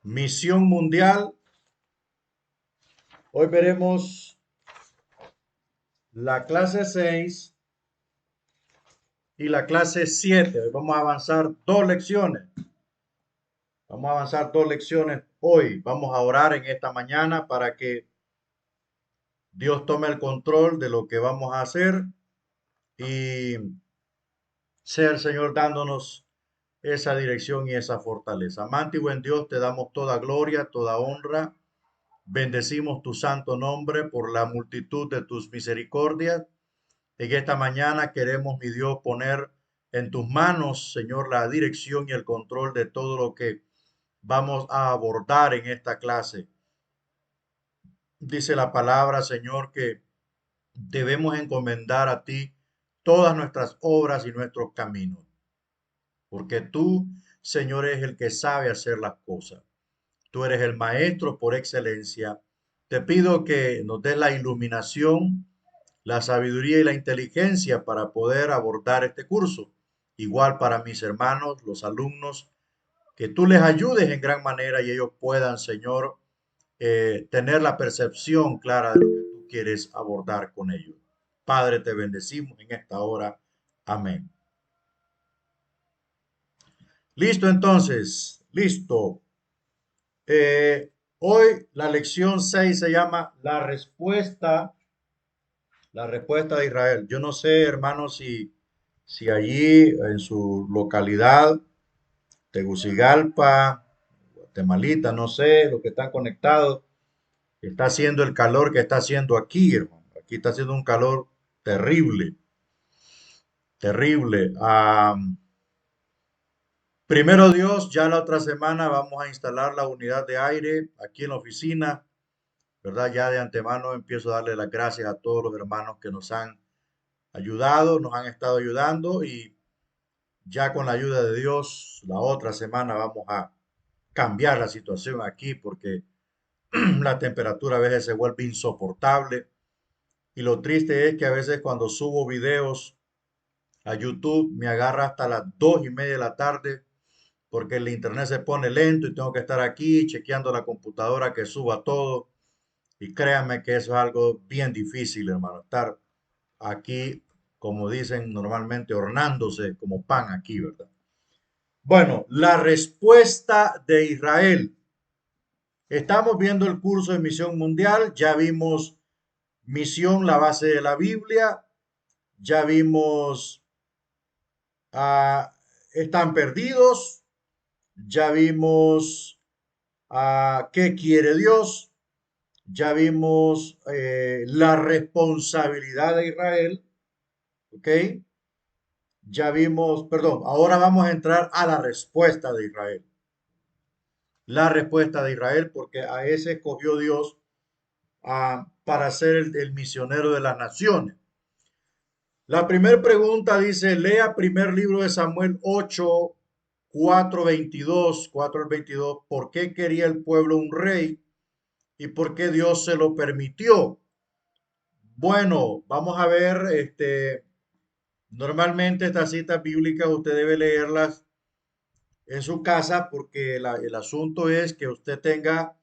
Misión Mundial. Hoy veremos la clase 6 y la clase 7. Hoy vamos a avanzar dos lecciones. Vamos a avanzar dos lecciones hoy. Vamos a orar en esta mañana para que Dios tome el control de lo que vamos a hacer y sea el Señor dándonos esa dirección y esa fortaleza. Amante y buen Dios, te damos toda gloria, toda honra. Bendecimos tu santo nombre por la multitud de tus misericordias. En esta mañana queremos, mi Dios, poner en tus manos, Señor, la dirección y el control de todo lo que vamos a abordar en esta clase. Dice la palabra, Señor, que debemos encomendar a ti todas nuestras obras y nuestros caminos, porque tú, Señor, eres el que sabe hacer las cosas. Tú eres el maestro por excelencia. Te pido que nos des la iluminación, la sabiduría y la inteligencia para poder abordar este curso. Igual para mis hermanos, los alumnos, que tú les ayudes en gran manera y ellos puedan, Señor, tener la percepción clara de lo que tú quieres abordar con ellos. Padre, te bendecimos en esta hora. Amén. Listo entonces, listo. Hoy la lección 6 se llama la respuesta de Israel. Yo no sé, hermanos, si allí en su localidad, Tegucigalpa, Guatemalita, no sé, los que están conectados, está haciendo el calor que está haciendo aquí, hermano. Aquí está haciendo un calor terrible, terrible. Primero Dios, ya la otra semana vamos a instalar la unidad de aire aquí en la oficina, ¿verdad? Ya de antemano empiezo a darle las gracias a todos los hermanos que nos han ayudado, nos han estado ayudando y ya con la ayuda de Dios, la otra semana vamos a cambiar la situación aquí porque la temperatura a veces se vuelve insoportable y lo triste es que a veces cuando subo videos a YouTube me agarra hasta las 2:30 de la tarde porque el internet se pone lento y tengo que estar aquí chequeando la computadora que suba todo y créanme que eso es algo bien difícil, hermano, estar aquí, como dicen normalmente, hornándose como pan aquí, ¿verdad? Bueno, la respuesta de Israel. Estamos viendo el curso de Misión Mundial, ya vimos Misión, la base de la Biblia, ya vimos ah, Están perdidos, ya vimos qué quiere Dios, ya vimos la responsabilidad de Israel, ¿ok? Ya vimos, perdón, ahora vamos a entrar a la respuesta de Israel. La respuesta de Israel, porque a ese escogió Dios para ser el misionero de las naciones. La primera pregunta dice, lea primer libro de Samuel 8, 4 al 22, ¿por qué quería el pueblo un rey y por qué Dios se lo permitió? Bueno, vamos a ver, normalmente estas citas bíblicas usted debe leerlas en su casa porque el asunto es que usted tenga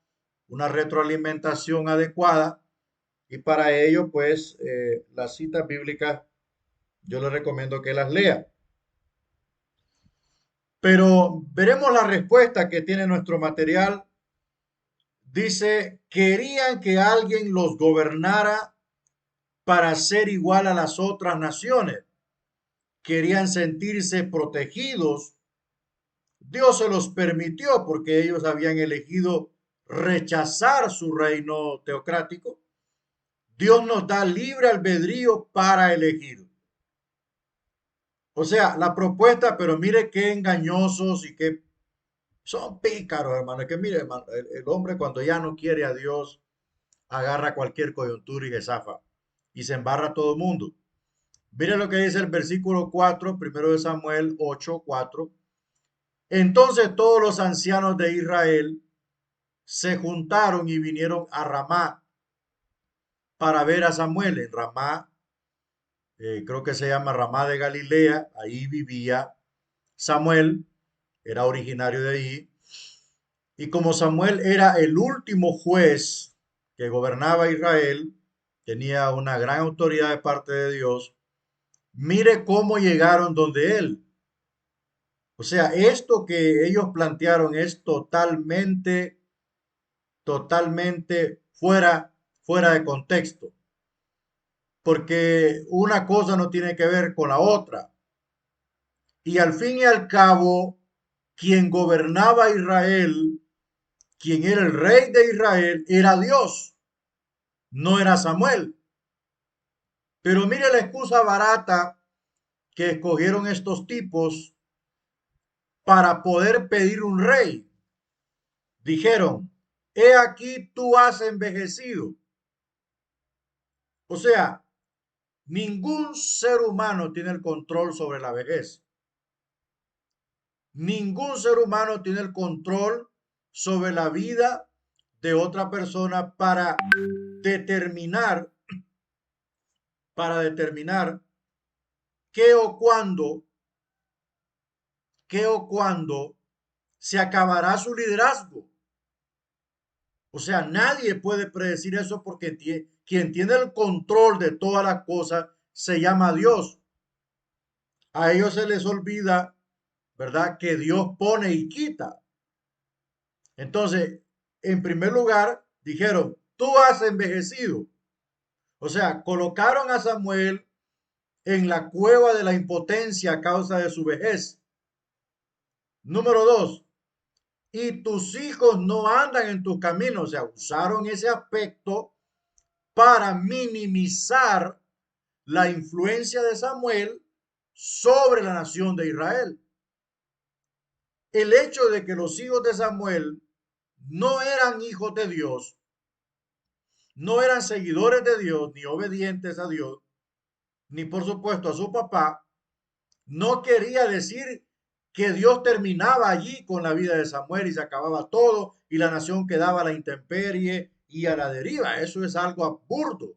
una retroalimentación adecuada y para ello, pues, las citas bíblicas yo le recomiendo que las lea. Pero veremos la respuesta que tiene nuestro material. Dice, querían que alguien los gobernara para ser igual a las otras naciones. Querían sentirse protegidos. Dios se los permitió porque ellos habían elegido rechazar su reino teocrático. Dios nos da libre albedrío para elegir. O sea, la propuesta, pero mire qué engañosos y qué son pícaros, hermano. Es que mire, hermano, el hombre cuando ya no quiere a Dios, agarra cualquier coyuntura y se zafa y se embarra a todo el mundo. Mire lo que dice el versículo 4, primero de Samuel 8, 4. Entonces todos los ancianos de Israel se juntaron y vinieron a Ramá para ver a Samuel. En Ramá, creo que se llama Ramá de Galilea, ahí vivía Samuel, era originario de ahí. Y como Samuel era el último juez que gobernaba Israel, tenía una gran autoridad de parte de Dios, mire cómo llegaron donde él. O sea, esto que ellos plantearon es totalmente fuera de contexto, porque una cosa no tiene que ver con la otra. Y al fin y al cabo, quien gobernaba Israel, quien era el rey de Israel, era Dios, no era Samuel. Pero mire la excusa barata que escogieron estos tipos para poder pedir un rey. Dijeron, he aquí tú has envejecido. O sea, ningún ser humano tiene el control sobre la vejez. Ningún ser humano tiene el control sobre la vida de otra persona determinar, para determinar qué o cuándo, qué o cuándo se acabará su liderazgo. O sea, nadie puede predecir eso porque quien tiene el control de todas las cosas se llama Dios. A ellos se les olvida, ¿verdad? Que Dios pone y quita. Entonces, en primer lugar, dijeron, tú has envejecido. O sea, colocaron a Samuel en la cueva de la impotencia a causa de su vejez. Número dos, y tus hijos no andan en tus caminos. O sea, usaron ese aspecto para minimizar la influencia de Samuel sobre la nación de Israel. El hecho de que los hijos de Samuel no eran hijos de Dios, no eran seguidores de Dios, ni obedientes a Dios, ni por supuesto a su papá, no quería decir que Dios terminaba allí con la vida de Samuel y se acababa todo y la nación quedaba a la intemperie y a la deriva. Eso es algo absurdo.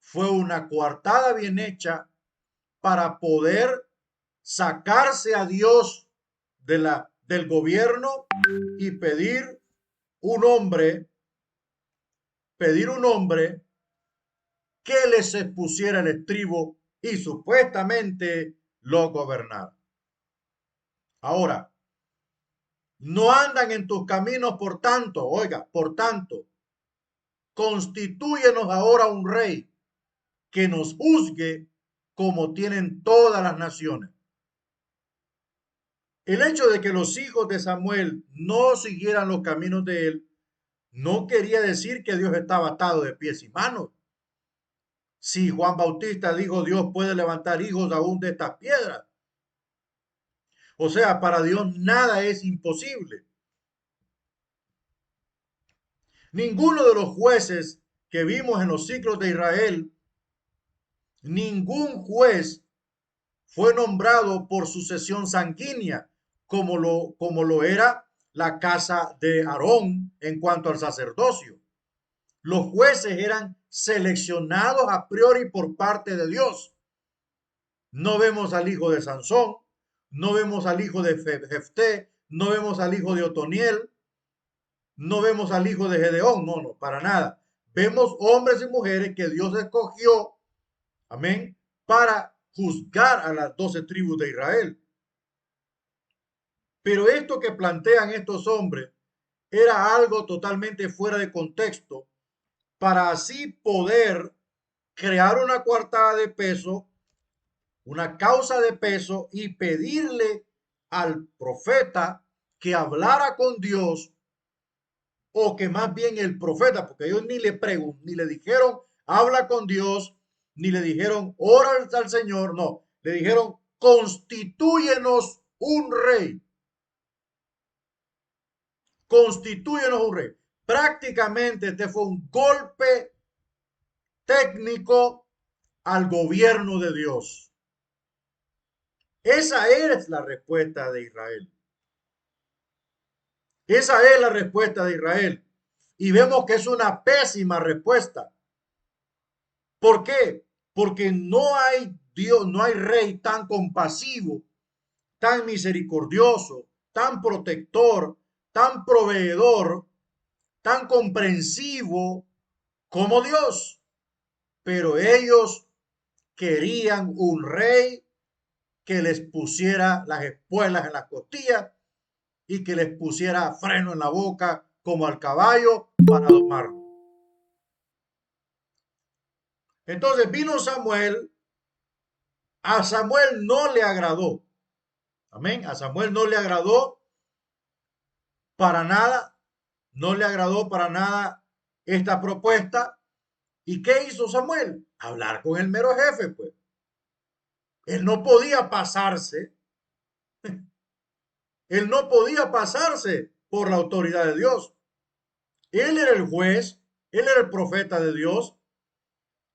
Fue una coartada bien hecha para poder sacarse a Dios del gobierno y un hombre, pedir un hombre que les expusiera el estribo y supuestamente lo gobernara. Ahora, no andan en tus caminos, por tanto, constitúyenos ahora un rey que nos juzgue como tienen todas las naciones. El hecho de que los hijos de Samuel no siguieran los caminos de él no quería decir que Dios estaba atado de pies y manos. Si Juan Bautista dijo Dios puede levantar hijos aún de estas piedras. O sea, para Dios nada es imposible. Ninguno de los jueces que vimos en los ciclos de Israel, ningún juez fue nombrado por sucesión sanguínea, como lo era la casa de Aarón en cuanto al sacerdocio. Los jueces eran seleccionados a priori por parte de Dios. No vemos al hijo de Sansón, no vemos al hijo de Jefté, no vemos al hijo de Otoniel, no vemos al hijo de Gedeón, no, para nada. Vemos hombres y mujeres que Dios escogió, amén, para juzgar a las 12 tribus de Israel. Pero esto que plantean estos hombres era algo totalmente fuera de contexto para así poder crear una coartada de peso, una causa de peso y pedirle al profeta que hablara con Dios o que más bien el profeta, porque ellos ni le dijeron habla con Dios, ni le dijeron ora al Señor, no, le dijeron constitúyenos un rey. Constitúyenos un rey. Prácticamente este fue un golpe técnico al gobierno de Dios. Esa es la respuesta de Israel. Esa es la respuesta de Israel. Y vemos que es una pésima respuesta. ¿Por qué? Porque no hay Dios, no hay rey tan compasivo, tan misericordioso, tan protector, tan proveedor, tan comprensivo como Dios. Pero ellos querían un rey que les pusiera las espuelas en las costillas y que les pusiera freno en la boca como al caballo para domarlo. Entonces vino Samuel, a Samuel no le agradó, amén, a Samuel no le agradó para nada, no le agradó para nada esta propuesta. ¿Y qué hizo Samuel? Hablar con el mero jefe, pues. Él no podía pasarse, él no podía pasarse por la autoridad de Dios. Él era el juez, él era el profeta de Dios,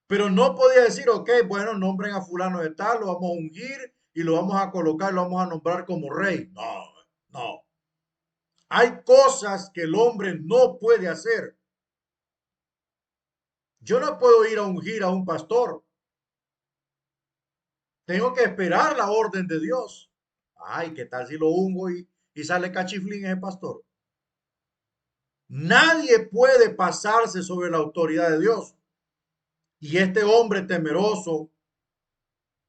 pero no podía decir, ok, bueno, nombren a fulano de tal, lo vamos a ungir y lo vamos a colocar, lo vamos a nombrar como rey. No, no. Hay cosas que el hombre no puede hacer. Yo no puedo ir a ungir a un pastor. Tengo que esperar la orden de Dios. Ay, ¿qué tal si lo ungo y sale cachiflín ese pastor? Nadie puede pasarse sobre la autoridad de Dios. Y este hombre temeroso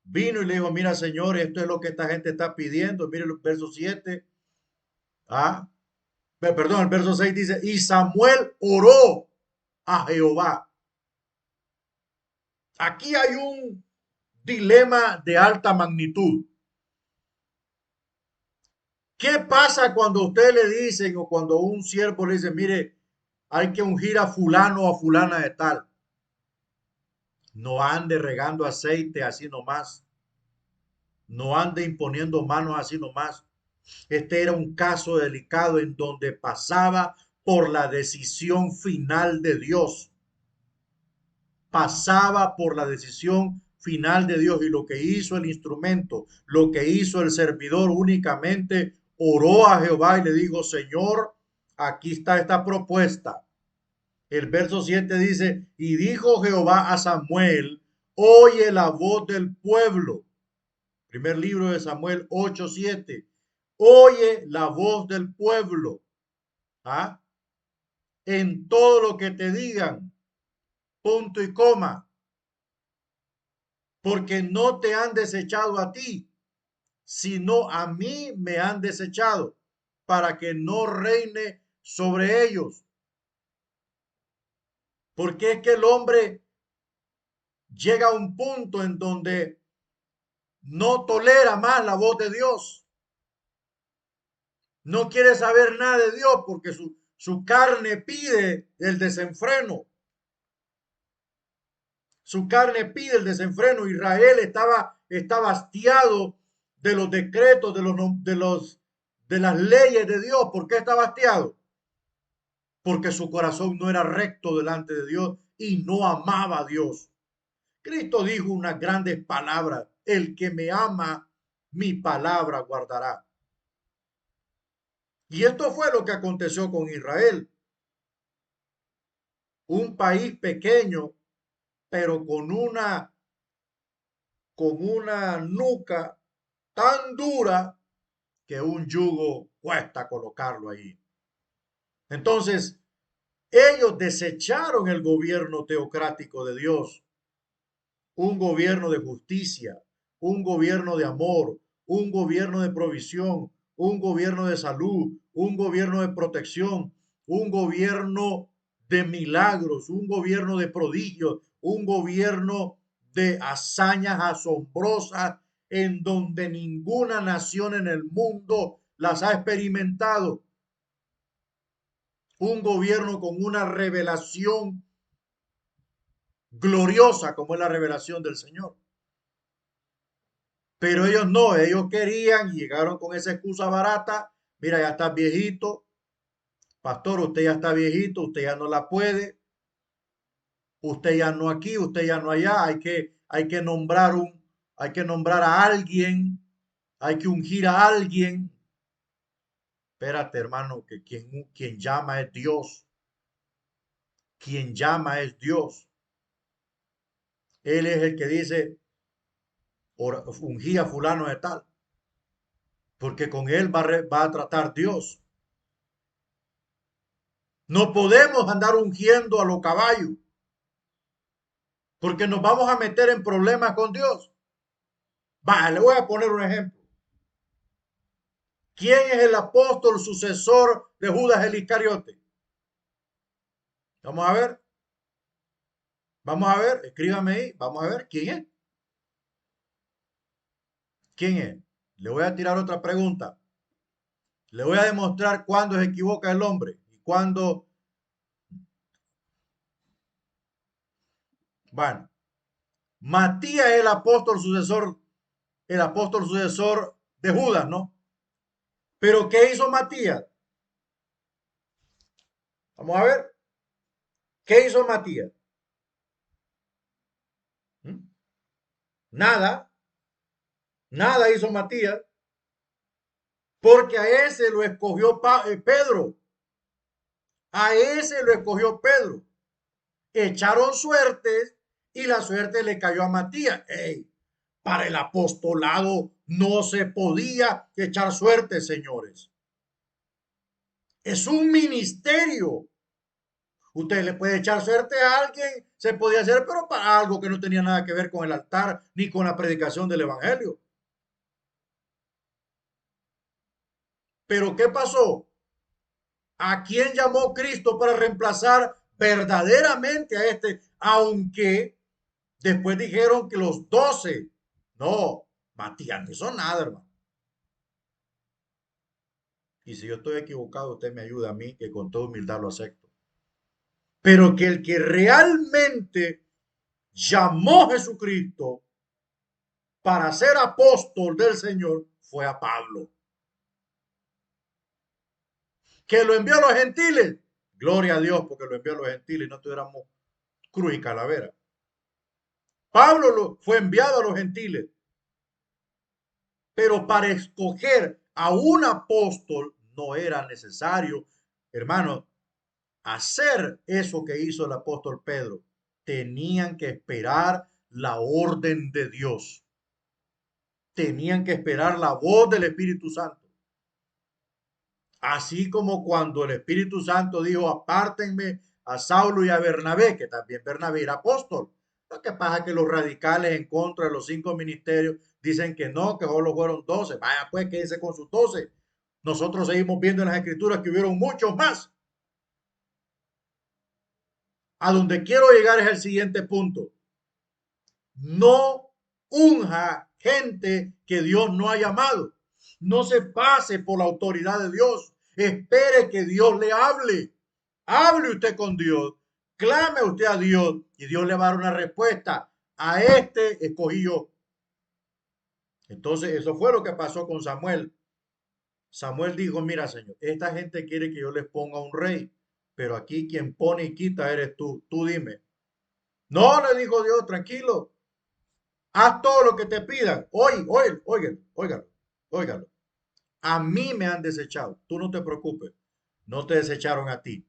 vino y le dijo, mira, señor, esto es lo que esta gente está pidiendo. Mire el verso 7. Ah, perdón, el verso 6 dice, y Samuel oró a Jehová. Aquí hay un dilema de alta magnitud. ¿Qué pasa cuando usted le dicen o cuando un siervo le dice, mire, hay que ungir a fulano o a fulana de tal? No ande regando aceite así nomás. No ande imponiendo manos así nomás. Este era un caso delicado en donde pasaba por la decisión final de Dios. Pasaba por la decisión final de Dios y lo que hizo el instrumento, lo que hizo el servidor únicamente oró a Jehová y le dijo, Señor, aquí está esta propuesta. El verso 7 dice, y dijo Jehová a Samuel, oye la voz del pueblo. Primer libro de Samuel 8:7. Oye la voz del pueblo. ¿Ah? En todo lo que te digan, punto y coma, porque no te han desechado a ti, sino a mí me han desechado, para que no reine sobre ellos. Porque es que el hombre llega a un punto en donde no tolera más la voz de Dios. No quiere saber nada de Dios porque su carne pide el desenfreno. Su carne pide el desenfreno. Israel estaba hastiado de los decretos, de las leyes de Dios. ¿Por qué estaba hastiado? Porque su corazón no era recto delante de Dios y no amaba a Dios. Cristo dijo unas grandes palabras. El que me ama, mi palabra guardará. Y esto fue lo que aconteció con Israel. Un país pequeño, pero con una nuca tan dura que un yugo cuesta colocarlo ahí. Entonces, ellos desecharon el gobierno teocrático de Dios, un gobierno de justicia, un gobierno de amor, un gobierno de provisión, un gobierno de salud, un gobierno de protección, un gobierno de milagros, un gobierno de prodigios, un gobierno de hazañas asombrosas en donde ninguna nación en el mundo las ha experimentado. Un gobierno con una revelación gloriosa como es la revelación del Señor. Pero ellos no, ellos querían y llegaron con esa excusa barata. Mira, ya está viejito. Pastor, usted ya está viejito, usted ya no la puede. Usted ya no aquí, usted ya no allá. Hay que nombrar a alguien. Hay que ungir a alguien. Espérate, hermano, que quien llama es Dios. Quien llama es Dios. Él es el que dice, ungí a fulano de tal. Porque con él va a tratar Dios. No podemos andar ungiendo a los caballos, porque nos vamos a meter en problemas con Dios. Le voy a poner un ejemplo. ¿Quién es el apóstol sucesor de Judas el Iscariote? Vamos a ver. Vamos a ver. Escríbame ahí. Vamos a ver. ¿Quién es? ¿Quién es? Le voy a tirar otra pregunta. Le voy a demostrar cuándo se equivoca el hombre y cuándo. Bueno, Matías es el apóstol sucesor de Judas, ¿no? Pero ¿qué hizo Matías? Vamos a ver. ¿Qué hizo Matías? ¿Mm? Nada, nada hizo Matías, porque a ese lo escogió Pedro. A ese lo escogió Pedro. Echaron suertes y la suerte le cayó a Matías. Ey, para el apostolado no se podía echar suerte, señores. Es un ministerio. Usted le puede echar suerte a alguien, se podía hacer, pero para algo que no tenía nada que ver con el altar ni con la predicación del evangelio. Pero ¿qué pasó? ¿A quién llamó Cristo para reemplazar verdaderamente a este? Aunque después dijeron que los 12. No, Matías no hizo nada, hermano. Y si yo estoy equivocado, usted me ayuda a mí, que con toda humildad lo acepto. Pero que el que realmente llamó a Jesucristo para ser apóstol del Señor fue a Pablo. Que lo envió a los gentiles. Gloria a Dios porque lo envió a los gentiles y no tuviéramos cruz y calavera. Pablo fue enviado a los gentiles. Pero para escoger a un apóstol no era necesario, hermano, hacer eso que hizo el apóstol Pedro. Tenían que esperar la orden de Dios. Tenían que esperar la voz del Espíritu Santo. Así como cuando el Espíritu Santo dijo, apártenme a Saulo y a Bernabé, que también Bernabé era apóstol. Lo que pasa es que los radicales en contra de los 5 ministerios dicen que no, que solo fueron 12. Vaya pues, quédense con sus 12. Nosotros seguimos viendo en las escrituras que hubieron muchos más. A donde quiero llegar es el siguiente punto. No unja gente que Dios no ha llamado. No se pase por la autoridad de Dios. Espere que Dios le hable. Hable usted con Dios. Clame usted a Dios y Dios le va a dar una respuesta. A este escogí yo. Entonces, eso fue lo que pasó con Samuel. Samuel dijo, mira, Señor, esta gente quiere que yo les ponga un rey, pero aquí quien pone y quita eres tú. Tú dime. No, le dijo Dios, tranquilo. Haz todo lo que te pidan. Óigalo. A mí me han desechado. Tú no te preocupes. No te desecharon a ti.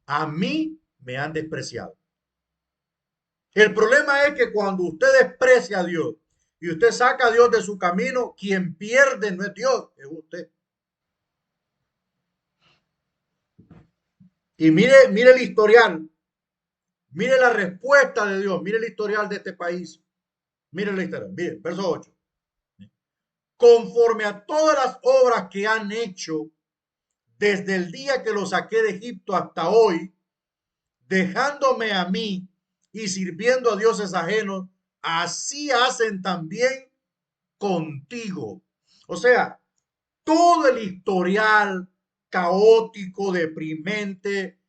A mí me han despreciado. El problema es que cuando usted desprecia a Dios y usted saca a Dios de su camino, quien pierde no es Dios, es usted. Y mire el historial. Mire la respuesta de Dios. Mire el historial de este país. Mire la historia. Mire, verso 8. Conforme a todas las obras que han hecho desde el día que lo saqué de Egipto hasta hoy, dejándome a mí y sirviendo a dioses ajenos, así hacen también contigo. O sea, todo el historial caótico, deprimente,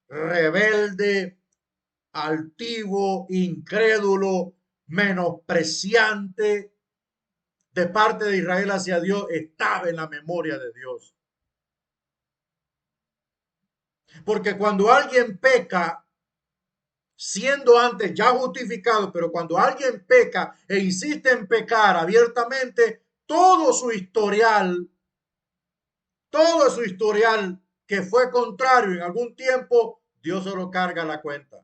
rebelde, altivo, incrédulo, menospreciante de parte de Israel hacia Dios estaba en la memoria de Dios. Porque cuando alguien peca, siendo antes ya justificado, pero cuando alguien peca e insiste en pecar abiertamente, todo su historial que fue contrario en algún tiempo, Dios se lo carga a la cuenta.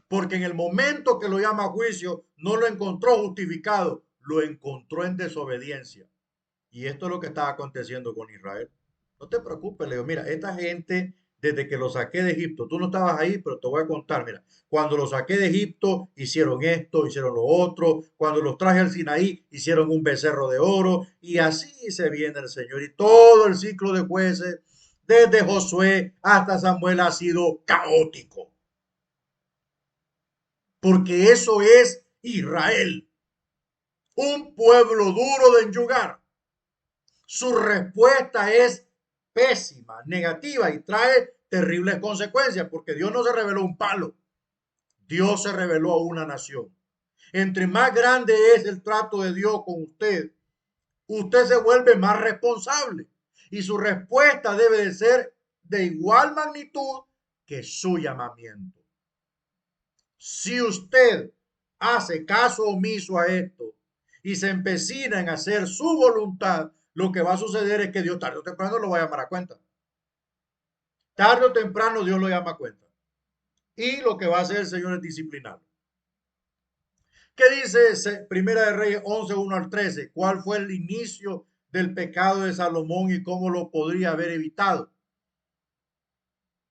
Porque en el momento que lo llama a juicio, no lo encontró justificado, lo encontró en desobediencia. Y esto es lo que está aconteciendo con Israel. No te preocupes, Leo. Mira, esta gente, desde que lo saqué de Egipto, tú no estabas ahí, pero te voy a contar. Mira, cuando lo saqué de Egipto, hicieron esto, hicieron lo otro. Cuando los traje al Sinaí, hicieron un becerro de oro. Y así se viene el Señor. Y todo el ciclo de jueces, desde Josué hasta Samuel, ha sido caótico. Porque eso es Israel, un pueblo duro de enyugar. Su respuesta es pésima, negativa y trae terribles consecuencias porque Dios no se reveló un palo, Dios se reveló a una nación. Entre más grande es el trato de Dios con usted, usted se vuelve más responsable y su respuesta debe de ser de igual magnitud que su llamamiento. Si usted hace caso omiso a esto y se empecina en hacer su voluntad, lo que va a suceder es que Dios tarde o temprano lo va a llamar a cuenta. Tarde o temprano Dios lo llama a cuenta. Y lo que va a hacer el Señor es disciplinarlo. ¿Qué dice Primera de Reyes 11, 1 al 13? ¿Cuál fue el inicio del pecado de Salomón y cómo lo podría haber evitado?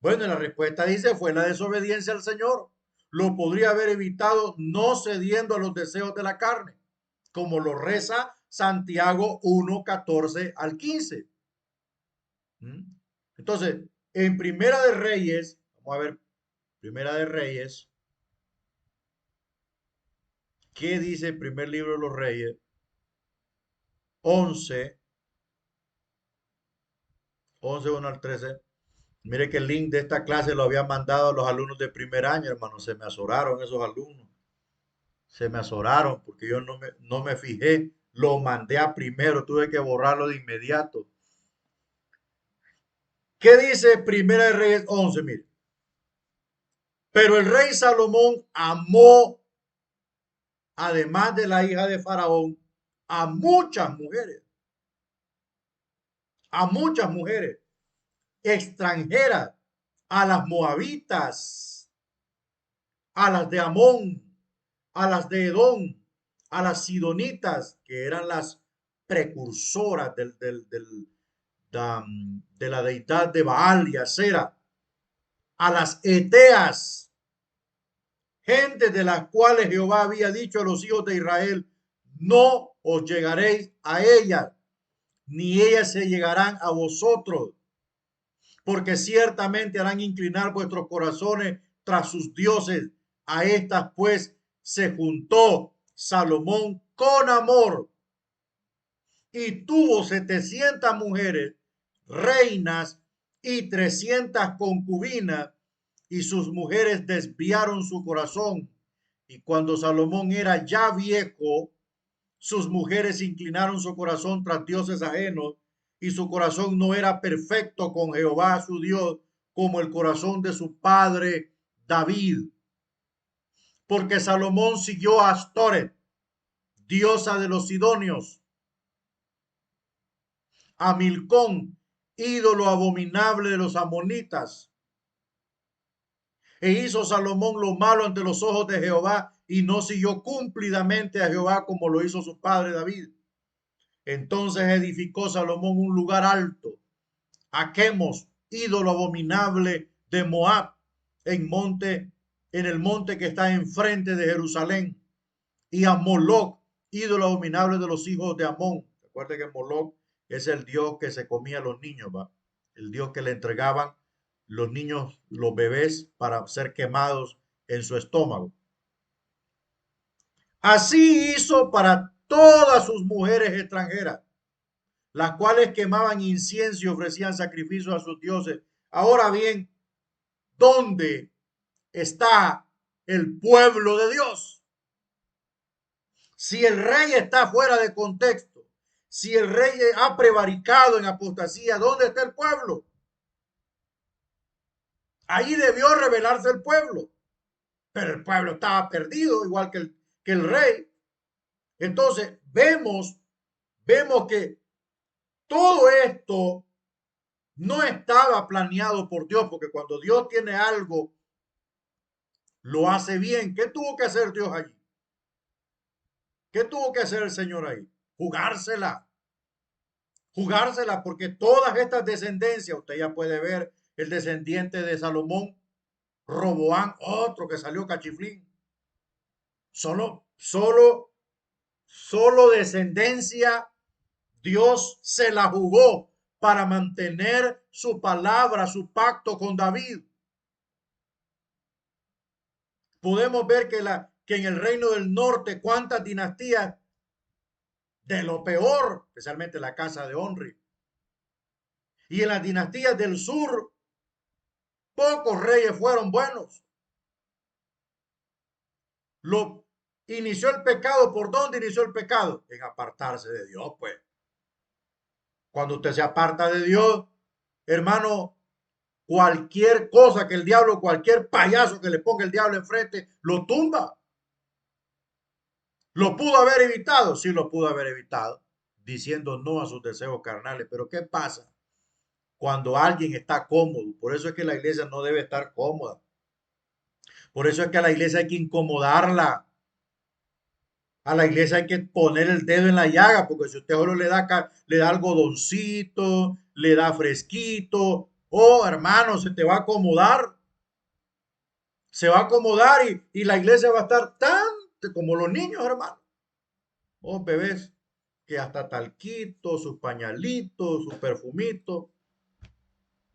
Bueno, la respuesta dice fue la desobediencia al Señor. Lo podría haber evitado no cediendo a los deseos de la carne, como lo reza Santiago 1, 14 al 15. Entonces, en Primera de Reyes, vamos a ver, Primera de Reyes, ¿qué dice el primer libro de los Reyes? 11, 11, 1 al 13. Mire que el link de esta clase lo había mandado a los alumnos de primer año, hermano. Se me azoraron esos alumnos. Se me azoraron porque yo no me fijé. Lo mandé a primero, tuve que borrarlo de inmediato. ¿Qué dice Primera de Reyes 11? Mire. Pero el rey Salomón amó, además de la hija de Faraón, a muchas mujeres. A muchas mujeres extranjeras, a las moabitas, a las de Amón, a las de Edom, a las sidonitas, que eran las precursoras de la deidad de Baal y Acera, a las eteas, gente de las cuales Jehová había dicho a los hijos de Israel, no os llegaréis a ellas, ni ellas se llegarán a vosotros, porque ciertamente harán inclinar vuestros corazones tras sus dioses. A estas pues se juntó Salomón con amor y tuvo 700 mujeres, reinas y 300 concubinas, y sus mujeres desviaron su corazón. Y cuando Salomón era ya viejo, sus mujeres inclinaron su corazón tras dioses ajenos, y su corazón no era perfecto con Jehová su Dios, como el corazón de su padre David. Porque Salomón siguió a Astoret, diosa de los sidonios, a Milcón, ídolo abominable de los amonitas. E hizo Salomón lo malo ante los ojos de Jehová y no siguió cumplidamente a Jehová como lo hizo su padre David. Entonces edificó Salomón un lugar alto a Quemos, ídolo abominable de Moab, en el monte que está enfrente de Jerusalén, y a Moloc, ídolo abominable de los hijos de Amón. Recuerde que Moloc es el dios que se comía a los niños, ¿va? El dios que le entregaban los niños, los bebés, para ser quemados en su estómago. Así hizo para todas sus mujeres extranjeras, las cuales quemaban incienso y ofrecían sacrificios a sus dioses. Ahora bien, ¿dónde está el pueblo de Dios? Si el rey está fuera de contexto, si el rey ha prevaricado en apostasía, ¿dónde está el pueblo? Ahí debió revelarse el pueblo, pero el pueblo estaba perdido, igual que el rey. Entonces vemos que todo esto no estaba planeado por Dios, porque cuando Dios tiene algo, lo hace bien. ¿Qué tuvo que hacer Dios allí? ¿Qué tuvo que hacer el Señor ahí? Jugársela. jugársela, porque todas estas descendencias, usted ya puede ver el descendiente de Salomón, Roboán, otro que salió cachiflín, solo descendencia, Dios se la jugó para mantener su palabra, su pacto con David. Podemos ver que en el reino del norte, cuántas dinastías de lo peor, especialmente la casa de Onri. Y en las dinastías del sur, pocos reyes fueron buenos. Lo inició el pecado. ¿Por dónde inició el pecado? En apartarse de Dios, pues. Cuando usted se aparta de Dios, hermano, cualquier cosa que el diablo, cualquier payaso que le ponga el diablo enfrente, lo tumba. ¿Lo pudo haber evitado? Sí, lo pudo haber evitado, diciendo no a sus deseos carnales. Pero ¿qué pasa cuando alguien está cómodo? Por eso es que la iglesia no debe estar cómoda. Por eso es que a la iglesia hay que incomodarla. A la iglesia hay que poner el dedo en la llaga, porque si usted solo le da algodoncito, le da fresquito, oh hermano, se te va a acomodar. Se va a acomodar y la iglesia va a estar tan como los niños, hermano. Oh, bebés, que hasta talquito, sus pañalitos, sus perfumitos.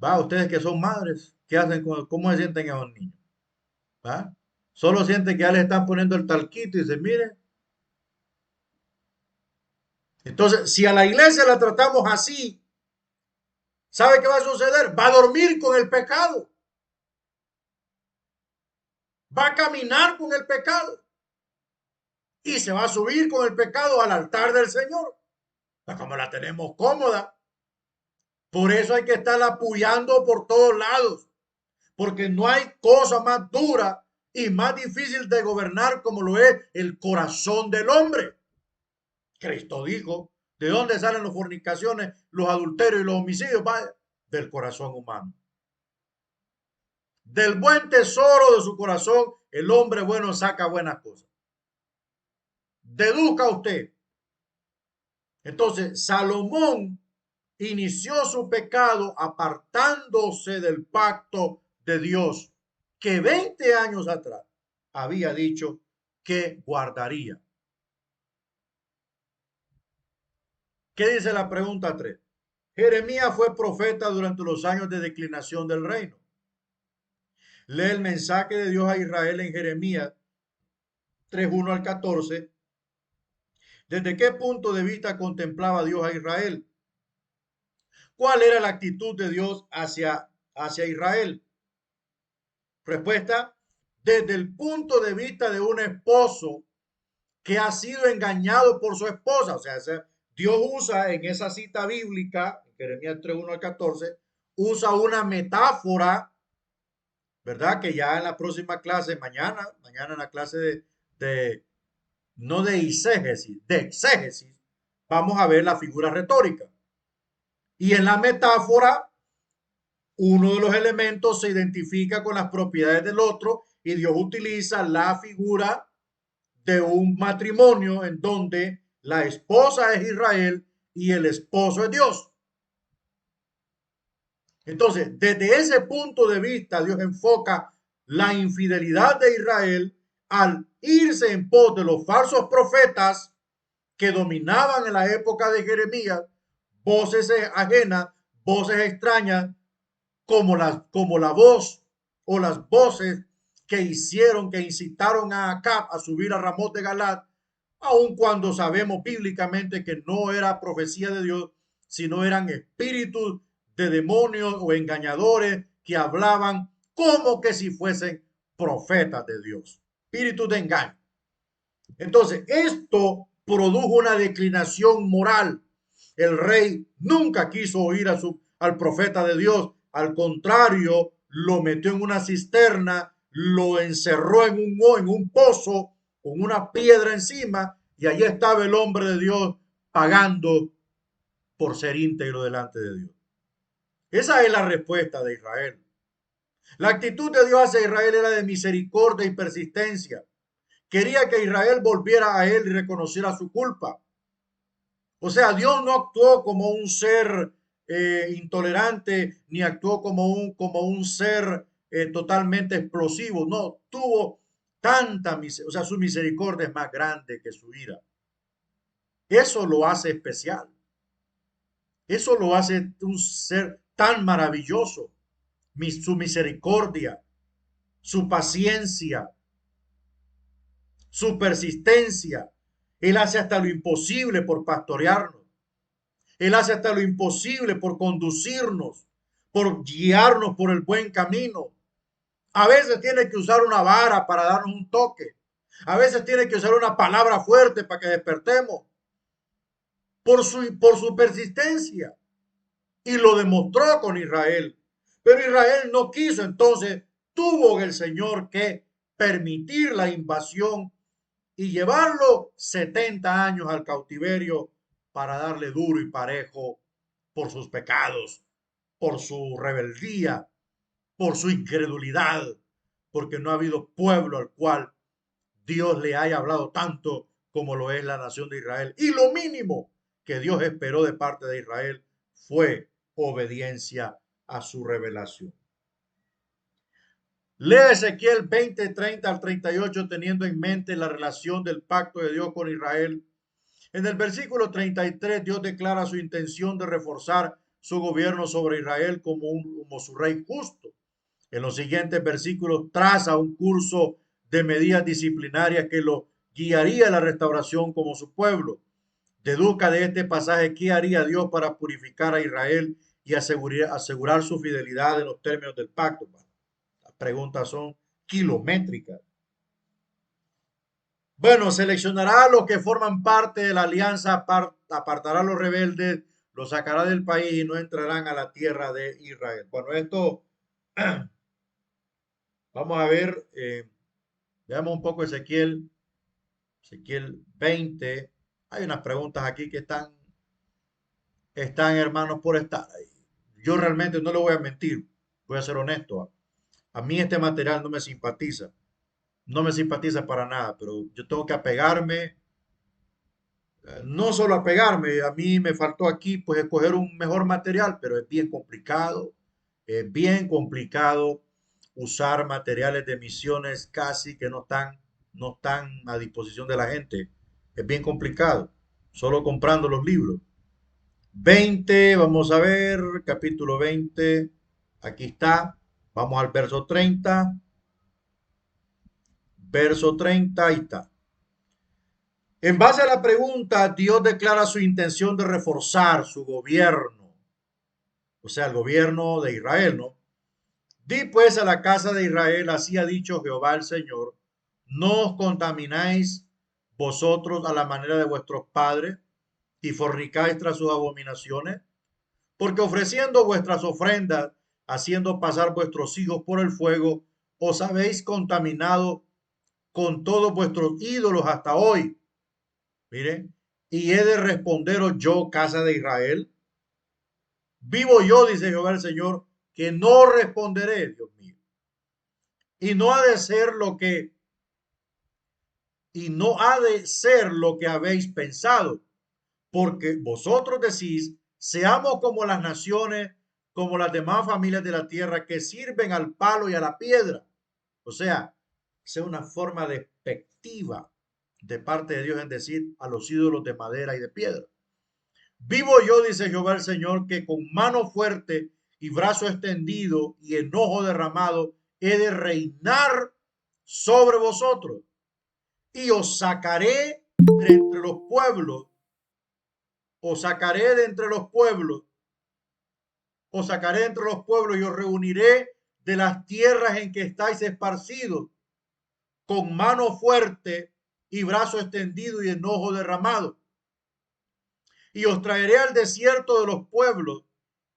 Va, ustedes que son madres, ¿qué hacen cómo se sienten esos niños? ¿Va? Solo sienten que ya le están poniendo el talquito y dicen, mire. Entonces, si a la iglesia la tratamos así, ¿sabe qué va a suceder? Va a dormir con el pecado. Va a caminar con el pecado. Y se va a subir con el pecado al altar del Señor. Como la tenemos cómoda. Por eso hay que estar apoyando por todos lados. Porque no hay cosa más dura y más difícil de gobernar como lo es el corazón del hombre. Cristo dijo, ¿de dónde salen las fornicaciones, los adulterios y los homicidios? Vaya, del corazón humano. Del buen tesoro de su corazón, el hombre bueno saca buenas cosas. Deduzca usted. Entonces, Salomón inició su pecado apartándose del pacto de Dios que 20 años atrás había dicho que guardaría. ¿Qué dice la pregunta 3? Jeremías fue profeta durante los años de declinación del reino. Lee el mensaje de Dios a Israel en Jeremías 3:1 al 14. ¿Desde qué punto de vista contemplaba Dios a Israel? ¿Cuál era la actitud de Dios hacia Israel? Respuesta, desde el punto de vista de un esposo que ha sido engañado por su esposa. O sea, Dios usa en esa cita bíblica, Jeremías 3:1 al 14, usa una metáfora, ¿verdad? Que ya en la próxima clase, mañana en la clase no de exégesis, de exégesis, vamos a ver la figura retórica. Y en la metáfora, uno de los elementos se identifica con las propiedades del otro y Dios utiliza la figura de un matrimonio en donde la esposa es Israel y el esposo es Dios. Entonces, desde ese punto de vista, Dios enfoca la infidelidad de Israel al irse en pos de los falsos profetas que dominaban en la época de Jeremías, voces ajenas, voces extrañas, como la voz o las voces que incitaron a Acab a subir a Ramot de Galat, aun cuando sabemos bíblicamente que no era profecía de Dios, sino eran espíritus de demonios o engañadores que hablaban como que si fuesen profetas de Dios. Espíritus de engaño. Entonces, esto produjo una declinación moral. El rey nunca quiso oír al profeta de Dios. Al contrario, lo metió en una cisterna, lo encerró en un pozo con una piedra encima y allí estaba el hombre de Dios pagando por ser íntegro delante de Dios. Esa es la respuesta de Israel. La actitud de Dios hacia Israel era de misericordia y persistencia. Quería que Israel volviera a él y reconociera su culpa. O sea, Dios no actuó como un ser intolerante, ni actuó como un ser totalmente explosivo. No, tuvo tanta misericordia, o sea, su misericordia es más grande que su ira. Eso lo hace especial. Eso lo hace un ser tan maravilloso. Su misericordia, su paciencia, su persistencia. Él hace hasta lo imposible por pastorearnos. Él hace hasta lo imposible por conducirnos, por guiarnos por el buen camino. A veces tiene que usar una vara para darnos un toque. A veces tiene que usar una palabra fuerte para que despertemos por su persistencia. Y lo demostró con Israel. Pero Israel no quiso, entonces tuvo el Señor que permitir la invasión y llevarlo 70 años al cautiverio para darle duro y parejo por sus pecados, por su rebeldía, por su incredulidad, porque no ha habido pueblo al cual Dios le haya hablado tanto como lo es la nación de Israel. Y lo mínimo que Dios esperó de parte de Israel fue obediencia a su revelación. Lee Ezequiel 20, 30 al 38, teniendo en mente la relación del pacto de Dios con Israel. En el versículo 33, Dios declara su intención de reforzar su gobierno sobre Israel como su rey justo. En los siguientes versículos traza un curso de medidas disciplinarias que lo guiaría a la restauración como su pueblo. Deduzca de este pasaje qué haría Dios para purificar a Israel y asegurar su fidelidad en los términos del pacto. Las preguntas son kilométricas. Bueno, seleccionará a los que forman parte de la alianza, apartará a los rebeldes, los sacará del país y no entrarán a la tierra de Israel. Bueno, esto vamos a ver, veamos un poco Ezequiel 20. Hay unas preguntas aquí que están hermanos por estar ahí. Yo realmente no le voy a mentir, voy a ser honesto. A mí este material no me simpatiza para nada, pero yo tengo que apegarme, no solo apegarme, a mí me faltó aquí pues escoger un mejor material, pero es bien complicado usar materiales de misiones casi que no están a disposición de la gente. Es bien complicado, solo comprando los libros. 20, vamos a ver, capítulo 20, aquí está, vamos al verso 30, ahí está. En base a la pregunta, Dios declara su intención de reforzar su gobierno, o sea, el gobierno de Israel, ¿no? Di pues a la casa de Israel, así ha dicho Jehová el Señor, no os contamináis vosotros a la manera de vuestros padres y fornicáis tras sus abominaciones, porque ofreciendo vuestras ofrendas, haciendo pasar vuestros hijos por el fuego, os habéis contaminado con todos vuestros ídolos hasta hoy. Miren, y he de responderos yo, casa de Israel. Vivo yo, dice Jehová el Señor, que no responderé, Dios mío. Y no ha de ser lo que, y no ha de ser lo que habéis pensado, porque vosotros decís, seamos como las naciones, como las demás familias de la tierra que sirven al palo y a la piedra. O sea, sea una forma despectiva de parte de Dios en decir a los ídolos de madera y de piedra. Vivo yo, dice Jehová el Señor, que con mano fuerte y brazo extendido y enojo derramado he de reinar sobre vosotros y os sacaré de entre los pueblos, os sacaré de entre los pueblos, os sacaré de entre los pueblos y os reuniré de las tierras en que estáis esparcidos con mano fuerte y brazo extendido y enojo derramado. Y os traeré al desierto de los pueblos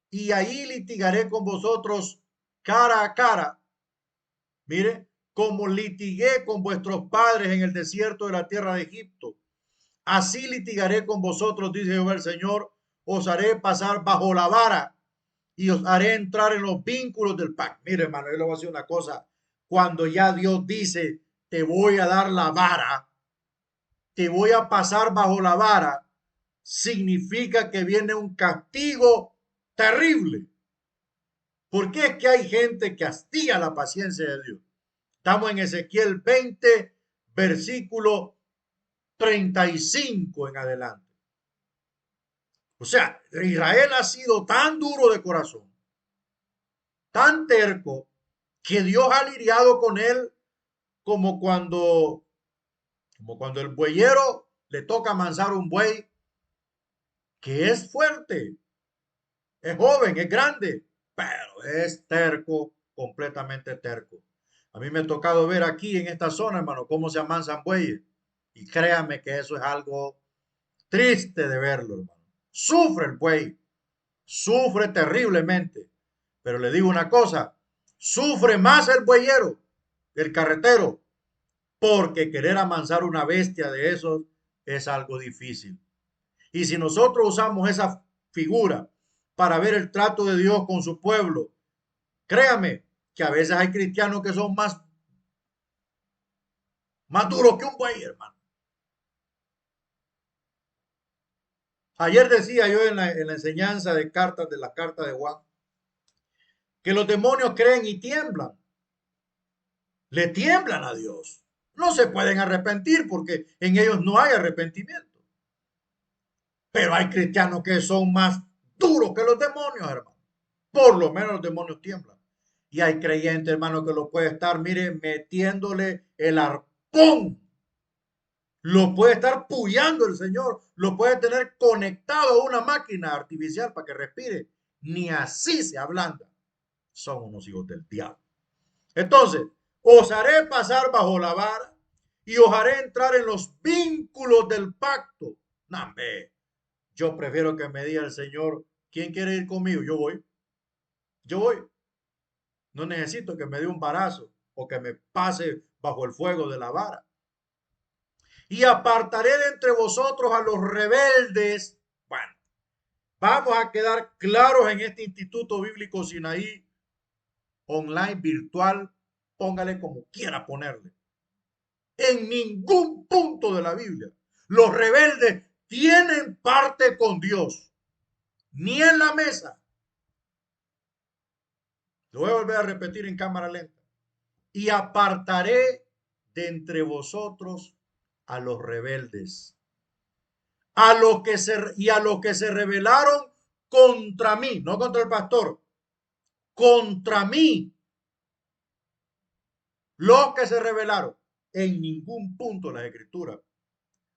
y ahí litigaré con vosotros cara a cara. Mire, como litigué con vuestros padres en el desierto de la tierra de Egipto, así litigaré con vosotros, dice Jehová el Señor, os haré pasar bajo la vara y os haré entrar en los vínculos del pacto. Mire, hermano, yo le voy a decir una cosa. Cuando ya Dios dice, te voy a dar la vara, te voy a pasar bajo la vara, significa que viene un castigo terrible. Porque es que hay gente que castiga la paciencia de Dios. Estamos en Ezequiel 20, versículo 35 en adelante. O sea, Israel ha sido tan duro de corazón, tan terco, que Dios ha lidiado con él como cuando, como cuando el bueyero le toca amansar un buey que es fuerte, es joven, es grande, pero es terco, completamente terco. A mí me ha tocado ver aquí en esta zona, hermano, cómo se amansan bueyes. Y créame que eso es algo triste de verlo, hermano. Sufre el buey, sufre terriblemente. Pero le digo una cosa, sufre más el bueyero, el carretero, porque querer amansar una bestia de esos es algo difícil. Y si nosotros usamos esa figura para ver el trato de Dios con su pueblo, créame que a veces hay cristianos que son más duros que un buey, hermano. Ayer decía yo en la enseñanza de las cartas de Juan, que los demonios creen y tiemblan. Le tiemblan a Dios. No se pueden arrepentir porque en ellos no hay arrepentimiento. Pero hay cristianos que son más duros que los demonios, hermano. Por lo menos los demonios tiemblan. Y hay creyentes, hermano, que lo puede estar, mire, metiéndole el arpón. Lo puede estar puyando el Señor. Lo puede tener conectado a una máquina artificial para que respire. Ni así se ablanda. Son unos hijos del diablo. Entonces, os haré pasar bajo la vara y os haré entrar en los vínculos del pacto. No, yo prefiero que me diga el Señor, ¿quién quiere ir conmigo? Yo voy. Yo voy. No necesito que me dé un barazo o que me pase bajo el fuego de la vara. Y apartaré de entre vosotros a los rebeldes. Bueno, vamos a quedar claros en este Instituto Bíblico Sinaí online, virtual, póngale como quiera ponerle. En ningún punto de la Biblia los rebeldes tienen parte con Dios, ni en la mesa. Lo voy a volver a repetir en cámara lenta. Y apartaré de entre vosotros a los rebeldes, a los que se rebelaron contra mí, no contra el pastor, contra mí. Los que se rebelaron. En ningún punto de las escrituras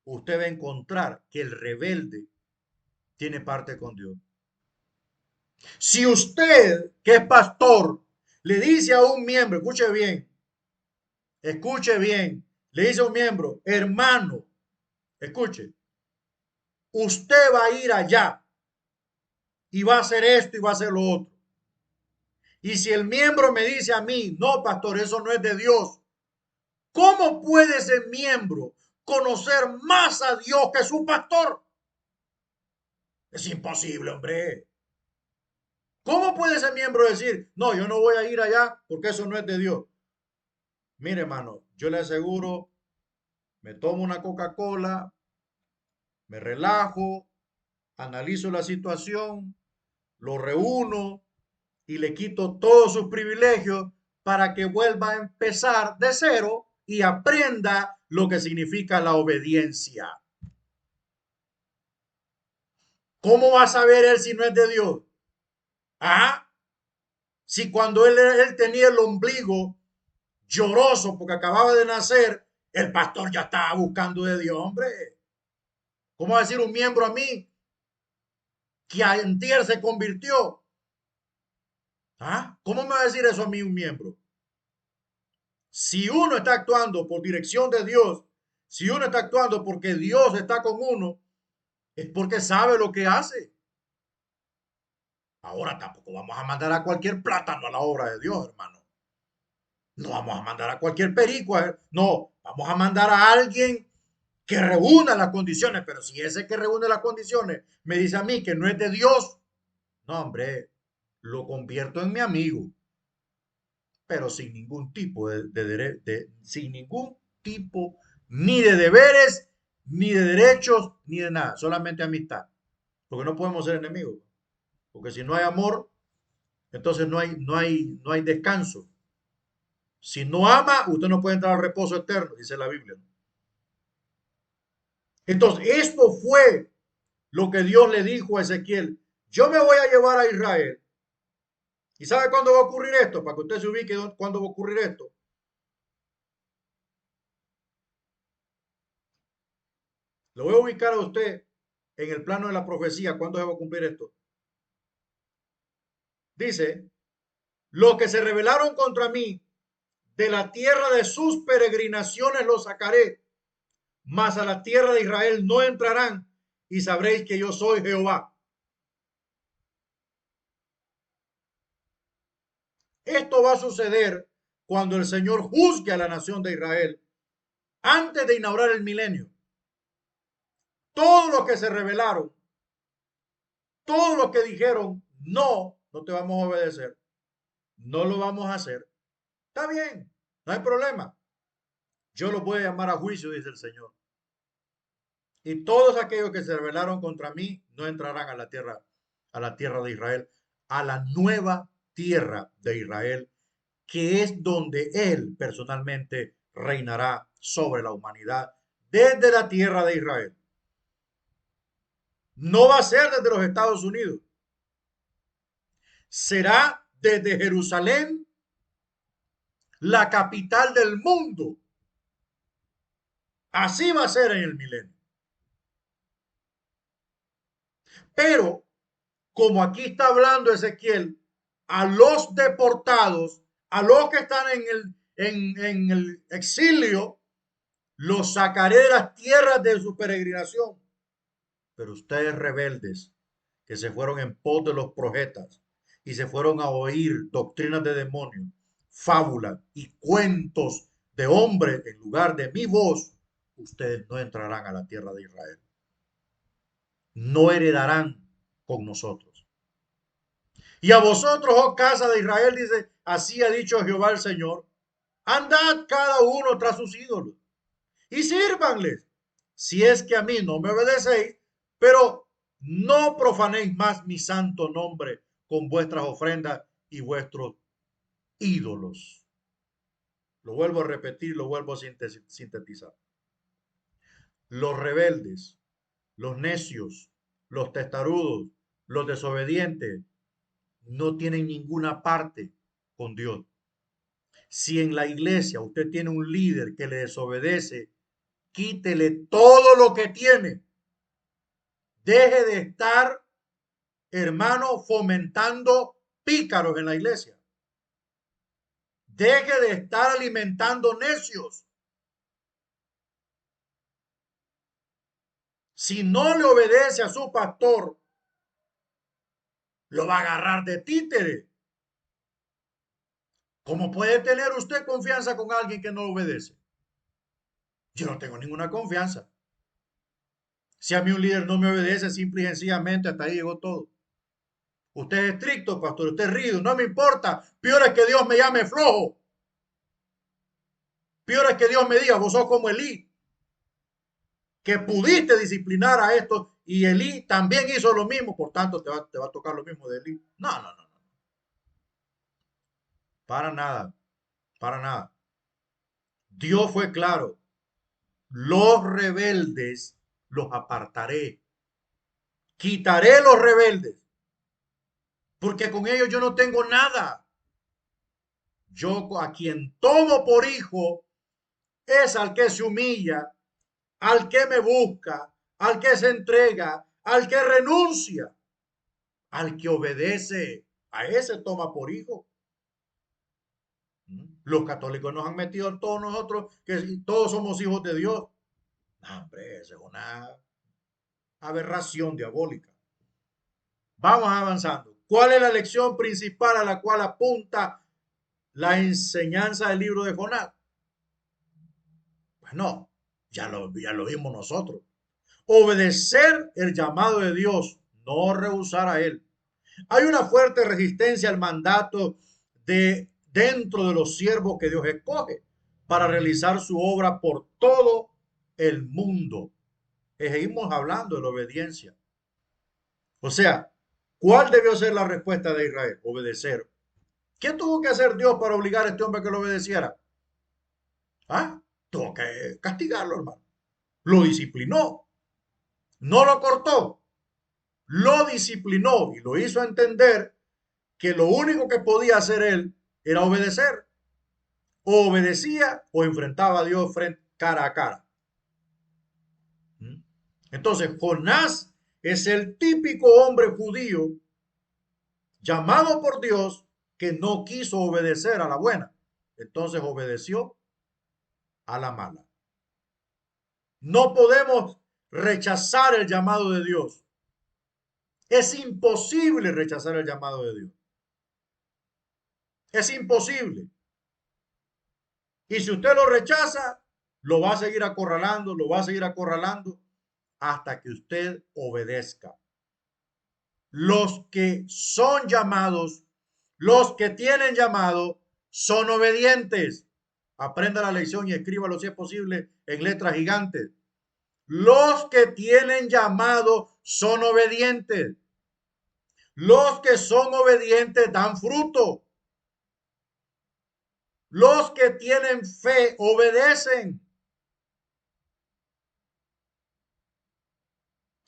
usted va a encontrar que el rebelde tiene parte con Dios. Si usted, que es pastor, le dice a un miembro, escuche bien, le dice a un miembro, hermano, escuche, usted va a ir allá y va a hacer esto y va a hacer lo otro. Y si el miembro me dice a mí, no, pastor, eso no es de Dios, ¿cómo puede ese miembro conocer más a Dios que su pastor? Es imposible, hombre. ¿Cómo puede ese miembro decir, no, yo no voy a ir allá porque eso no es de Dios? Mire, hermano, yo le aseguro, me tomo una Coca-Cola, me relajo, analizo la situación, lo reúno y le quito todos sus privilegios para que vuelva a empezar de cero y aprenda lo que significa la obediencia. ¿Cómo va a saber él si no es de Dios? ¿Ah? Si cuando él tenía el ombligo lloroso porque acababa de nacer, el pastor ya estaba buscando de Dios, hombre. ¿Cómo va a decir un miembro a mí que antier se convirtió? ¿Ah? ¿Cómo me va a decir eso a mí un miembro? Si uno está actuando por dirección de Dios, si uno está actuando porque Dios está con uno, es porque sabe lo que hace. Ahora tampoco vamos a mandar a cualquier plátano a la obra de Dios, hermano. No vamos a mandar a cualquier perico. No, vamos a mandar a alguien que reúna las condiciones. Pero si ese que reúne las condiciones me dice a mí que no es de Dios, no, hombre, lo convierto en mi amigo, pero sin ningún tipo sin ningún tipo ni de deberes ni de derechos, ni de nada, solamente amistad. Porque no podemos ser enemigos. Porque si no hay amor, entonces no hay descanso. Si no ama, usted no puede entrar al reposo eterno, dice la Biblia. Entonces, esto fue lo que Dios le dijo a Ezequiel. Yo me voy a llevar a Israel. ¿Y sabe cuándo va a ocurrir esto? Para que usted se ubique cuándo va a ocurrir esto. Lo voy a ubicar a usted en el plano de la profecía. ¿Cuándo se va a cumplir esto? Dice, los que se rebelaron contra mí, de la tierra de sus peregrinaciones los sacaré, mas a la tierra de Israel no entrarán, y sabréis que yo soy Jehová. Esto va a suceder cuando el Señor juzgue a la nación de Israel antes de inaugurar el milenio. Todos los que se rebelaron, todos los que dijeron, no, no te vamos a obedecer, no lo vamos a hacer, está bien, no hay problema. Yo los voy a llamar a juicio, dice el Señor. Y todos aquellos que se rebelaron contra mí no entrarán a la tierra de Israel, a la nueva tierra de Israel, que es donde Él personalmente reinará sobre la humanidad desde la tierra de Israel. No va a ser desde los Estados Unidos. Será desde Jerusalén, la capital del mundo. Así va a ser en el milenio. Pero, como aquí está hablando Ezequiel, a los deportados, a los que están en el exilio, los sacaré de las tierras de su peregrinación. Pero ustedes rebeldes, que se fueron en pos de los profetas y se fueron a oír doctrinas de demonios, fábulas y cuentos de hombres en lugar de mi voz, ustedes no entrarán a la tierra de Israel. No heredarán con nosotros. Y a vosotros, oh casa de Israel, dice, así ha dicho Jehová el Señor, andad cada uno tras sus ídolos y sírvanles, si es que a mí no me obedecéis, pero no profanéis más mi santo nombre con vuestras ofrendas y vuestros ídolos. Lo vuelvo a repetir, lo vuelvo a sintetizar. Los rebeldes, los necios, los testarudos, los desobedientes, no tienen ninguna parte con Dios. Si en la iglesia usted tiene un líder que le desobedece, quítele todo lo que tiene. Deje de estar, hermano, fomentando pícaros en la iglesia. Deje de estar alimentando necios. Si no le obedece a su pastor, lo va a agarrar de títere. ¿Cómo puede tener usted confianza con alguien que no obedece? Yo no tengo ninguna confianza. Si a mí un líder no me obedece, simple y sencillamente hasta ahí llegó todo. Usted es estricto, pastor, usted es rígido, no me importa. Peor es que Dios me llame flojo. Peor es que Dios me diga, vos sos como Elí, que pudiste disciplinar a estos y Elí también hizo lo mismo, por tanto te va a tocar lo mismo de Elí. No, no, no, no. Para nada, para nada. Dios fue claro. Los rebeldes los apartaré. Quitaré los rebeldes. Porque con ellos yo no tengo nada. Yo a quien tomo por hijo es al que se humilla, al que me busca, al que se entrega, al que renuncia, al que obedece. A ese toma por hijo. Los católicos nos han metido a todos nosotros que todos somos hijos de Dios. No, hombre, esa es una aberración diabólica. Vamos avanzando. ¿Cuál es la lección principal a la cual apunta la enseñanza del libro de Jonás? Bueno, ya lo vimos nosotros. Obedecer el llamado de Dios, no rehusar a él. Hay una fuerte resistencia al mandato dentro de los siervos que Dios escoge para realizar su obra por todo el mundo. Seguimos hablando de la obediencia. O sea, ¿cuál debió ser la respuesta de Israel? Obedecer. ¿Qué tuvo que hacer Dios para obligar a este hombre a que lo obedeciera? ¿Ah? Tuvo que castigarlo, hermano. Lo disciplinó. No lo cortó. Lo disciplinó y lo hizo entender que lo único que podía hacer él era obedecer. O obedecía o enfrentaba a Dios cara a cara. Entonces, Jonás es el típico hombre judío llamado por Dios que no quiso obedecer a la buena. Entonces obedeció a la mala. No podemos rechazar el llamado de Dios. Es imposible rechazar el llamado de Dios. Es imposible. Y si usted lo rechaza, lo va a seguir acorralando, lo va a seguir acorralando hasta que usted obedezca. Los que son llamados, los que tienen llamado, son obedientes. Aprenda la lección y escríbalo si es posible en letras gigantes. Los que tienen llamado son obedientes. Los que son obedientes dan fruto. Los que tienen fe obedecen.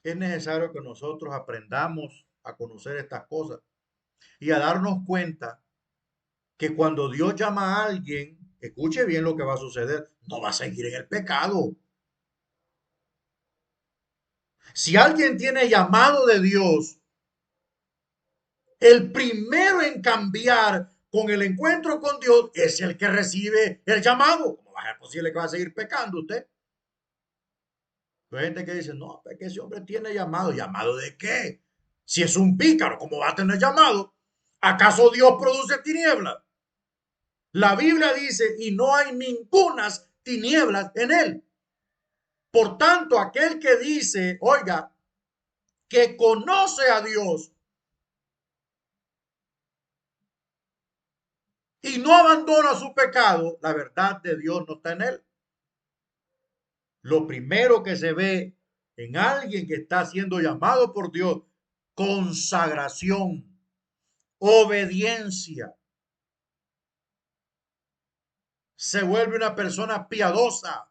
Es necesario que nosotros aprendamos a conocer estas cosas y a darnos cuenta que cuando Dios llama a alguien, escuche bien lo que va a suceder, no va a seguir en el pecado. Si alguien tiene llamado de Dios, el primero en cambiar con el encuentro con Dios es el que recibe el llamado. ¿Cómo va a ser posible que va a seguir pecando usted? Hay gente que dice, no, es que ese hombre tiene llamado. ¿Llamado de qué? Si es un pícaro, ¿cómo va a tener llamado? ¿Acaso Dios produce tinieblas? La Biblia dice, y no hay ningunas tinieblas en él. Por tanto, aquel que dice, oiga, que conoce a Dios y no abandona su pecado, la verdad de Dios no está en él. Lo primero que se ve en alguien que está siendo llamado por Dios, consagración, obediencia. Se vuelve una persona piadosa,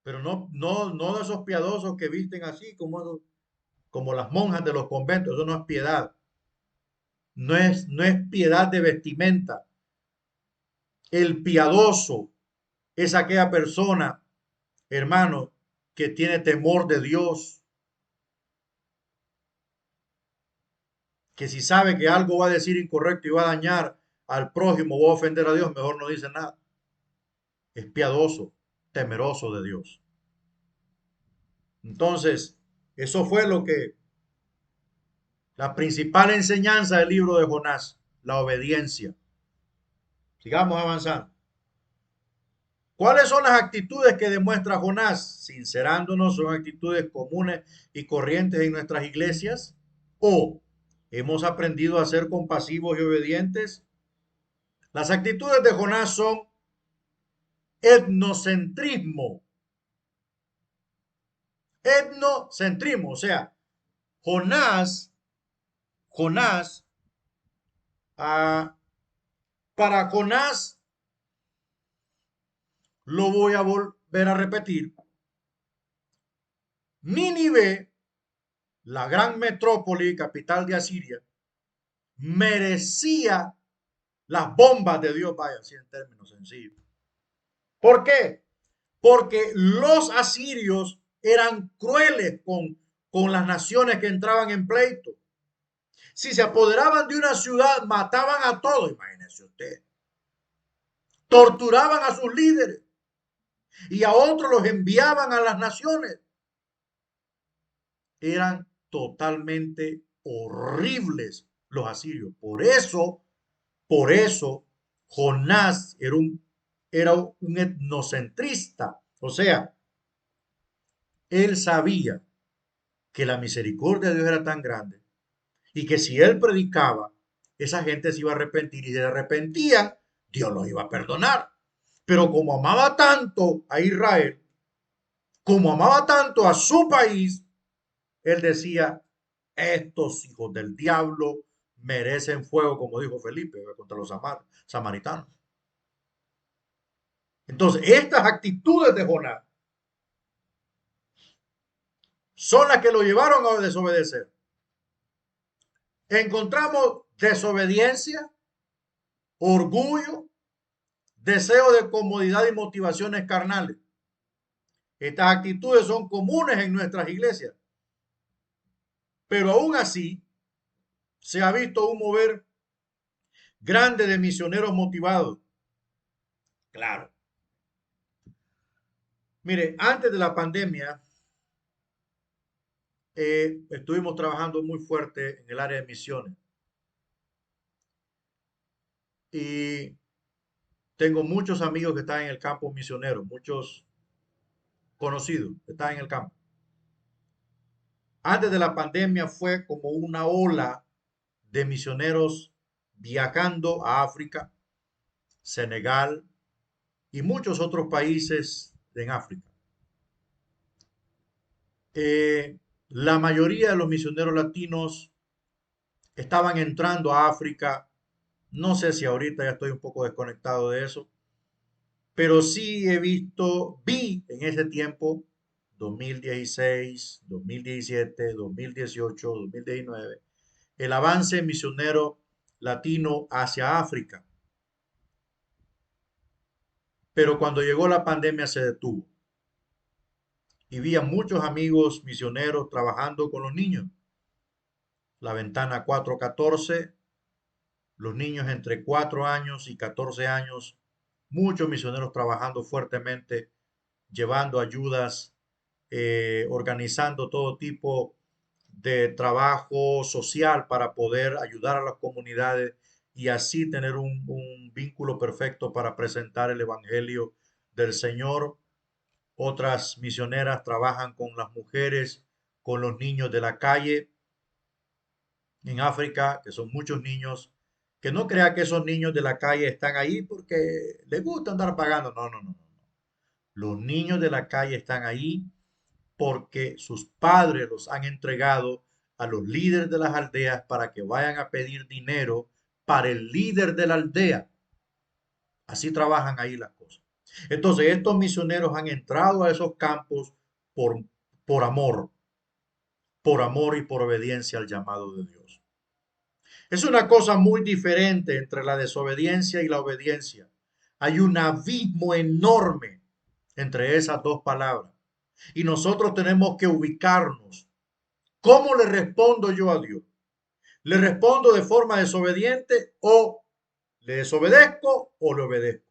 pero no de esos piadosos que visten así como las monjas de los conventos. Eso no es piedad. No es piedad de vestimenta. El piadoso es aquella persona, hermano, que tiene temor de Dios, que si sabe que algo va a decir incorrecto y va a dañar al prójimo o va a ofender a Dios, mejor no dice nada. Es piadoso, temeroso de Dios. Entonces, eso fue la principal enseñanza del libro de Jonás, la obediencia. Sigamos avanzando. ¿Cuáles son las actitudes que demuestra Jonás? Sincerándonos, son actitudes comunes y corrientes en nuestras iglesias. ¿O hemos aprendido a ser compasivos y obedientes? Las actitudes de Jonás son etnocentrismo. Etnocentrismo, o sea, Jonás, ah, para Jonás, lo voy a volver a repetir, Nínive, la gran metrópoli, capital de Asiria, merecía las bombas de Dios, vaya, así en términos sencillos. ¿Por qué? Porque los asirios eran crueles con las naciones que entraban en pleito. Si se apoderaban de una ciudad, mataban a todos, imagínense usted. Torturaban a sus líderes y a otros los enviaban a las naciones. Eran totalmente horribles los asirios. Por eso, Jonás era un etnocentrista. O sea, él sabía que la misericordia de Dios era tan grande y que si él predicaba, esa gente se iba a arrepentir y si se arrepentían, Dios los iba a perdonar. Pero como amaba tanto a Israel, como amaba tanto a su país, él decía, estos hijos del diablo merecen fuego, como dijo Felipe, contra los samaritanos. Entonces, estas actitudes de Jonás son las que lo llevaron a desobedecer. Encontramos desobediencia, orgullo, deseo de comodidad y motivaciones carnales. Estas actitudes son comunes en nuestras iglesias, pero aún así se ha visto un mover grande de misioneros motivados. Claro. Mire, antes de la pandemia, estuvimos trabajando muy fuerte en el área de misiones y tengo muchos amigos que están en el campo misionero, muchos conocidos que están en el campo. Antes de la pandemia fue como una ola de misioneros viajando a África, Senegal y muchos otros países en África. La mayoría de los misioneros latinos estaban entrando a África. No sé si ahorita ya estoy un poco desconectado de eso, pero sí vi en ese tiempo, 2016, 2017, 2018, 2019, el avance misionero latino hacia África. Pero cuando llegó la pandemia se detuvo y vi a muchos amigos misioneros trabajando con los niños. La ventana 414, los niños entre 4 años y 14 años, muchos misioneros trabajando fuertemente, llevando ayudas, organizando todo tipo de trabajo social para poder ayudar a las comunidades y así tener un vínculo perfecto para presentar el Evangelio del Señor. Otras misioneras trabajan con las mujeres, con los niños de la calle en África, que son muchos niños, que no crea que esos niños de la calle están ahí porque les gusta andar pagando. No, no, no, no. Los niños de la calle están ahí porque sus padres los han entregado a los líderes de las aldeas para que vayan a pedir dinero para el líder de la aldea. Así trabajan ahí las cosas. Entonces, estos misioneros han entrado a esos campos por, por amor y por obediencia al llamado de Dios. Es una cosa muy diferente entre la desobediencia y la obediencia. Hay un abismo enorme entre esas dos palabras. Y nosotros tenemos que ubicarnos. ¿Cómo le respondo yo a Dios? ¿Le respondo de forma desobediente o le desobedezco o le obedezco?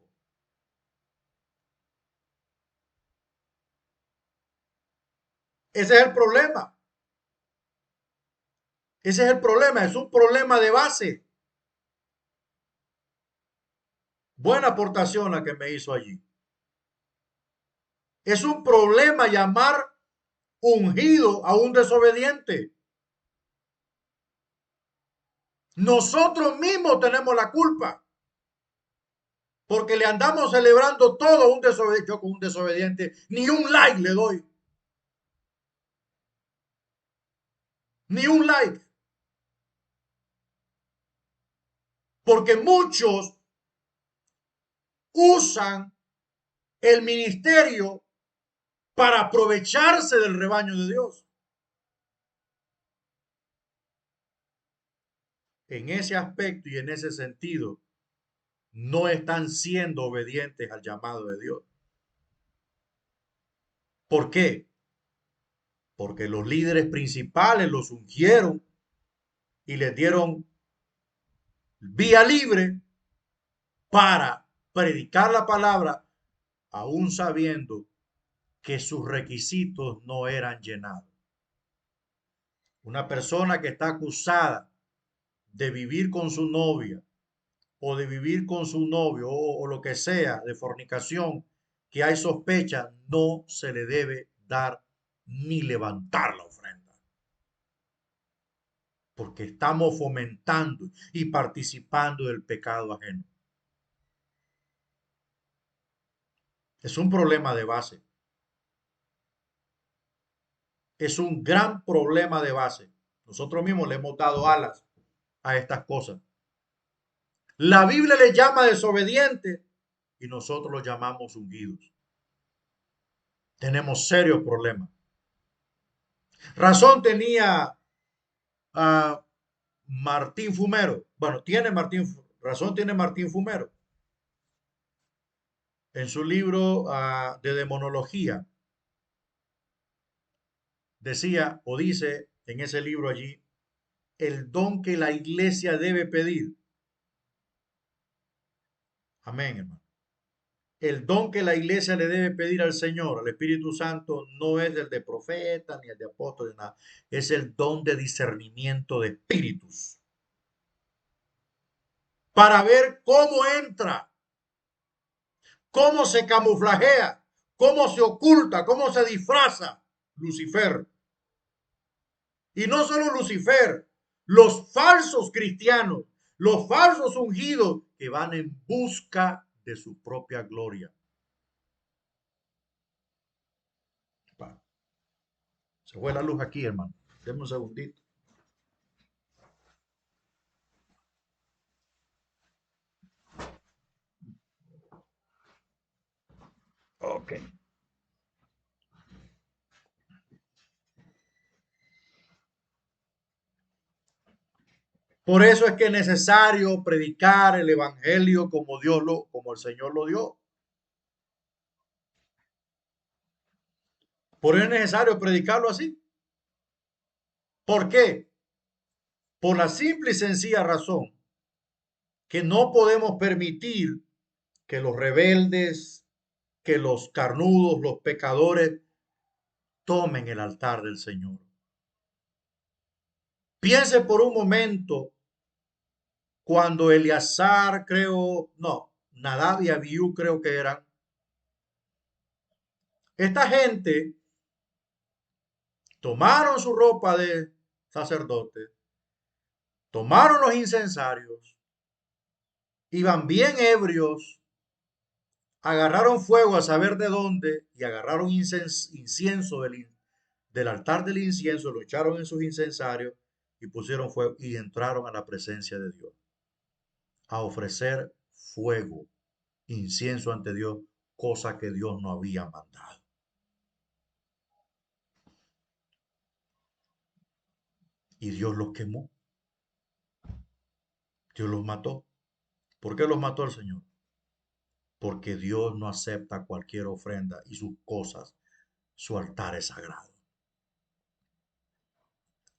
Ese es el problema. Ese es el problema. Es un problema de base. Buena aportación la que me hizo allí. Es un problema llamar ungido a un desobediente. Nosotros mismos tenemos la culpa. Porque le andamos celebrando todo a un desobediente. Yo con un desobediente ni un like le doy. Ni un like. Porque muchos usan el ministerio para aprovecharse del rebaño de Dios. En ese aspecto y en ese sentido, no están siendo obedientes al llamado de Dios. ¿Por qué? Porque los líderes principales los ungieron y les dieron vía libre para predicar la palabra, aún sabiendo que sus requisitos no eran llenados. Una persona que está acusada de vivir con su novia o de vivir con su novio o lo que sea, de fornicación, que hay sospecha, no se le debe dar ni levantar la ofrenda. Porque estamos fomentando y participando del pecado ajeno. Es un problema de base. Es un gran problema de base. Nosotros mismos le hemos dado alas a estas cosas. La Biblia le llama desobedientes y nosotros los llamamos ungidos. Tenemos serios problemas. Razón tenía a Martín Fumero. Bueno, razón tiene Martín Fumero en su libro de demonología. Decía o dice en ese libro allí, el don que la iglesia debe pedir. Amén, hermano. El don que la iglesia le debe pedir al Señor, al Espíritu Santo, no es el de profeta ni el de apóstol, ni nada. Es el don de discernimiento de espíritus. Para ver cómo entra, cómo se camuflajea, cómo se oculta, cómo se disfraza Lucifer. Y no solo Lucifer, los falsos cristianos, los falsos ungidos que van en busca de su propia gloria. Se fue la luz aquí, hermano. Denme un segundito. Ok. Por eso es que es necesario predicar el evangelio como el Señor lo dio. Por eso es necesario predicarlo así. ¿Por qué? Por la simple y sencilla razón que no podemos permitir que los rebeldes, que los carnudos, los pecadores tomen el altar del Señor. Piense por un momento cuando Eleazar, Nadab y Abiú creo que eran. Esta gente tomaron su ropa de sacerdote, tomaron los incensarios, iban bien ebrios, agarraron fuego a saber de dónde y agarraron incienso del altar del incienso, lo echaron en sus incensarios y pusieron fuego y entraron a la presencia de Dios a ofrecer fuego, incienso ante Dios, cosa que Dios no había mandado. Y Dios los quemó, Dios los mató. ¿Por qué los mató el Señor? Porque Dios no acepta cualquier ofrenda y sus cosas, su altar es sagrado.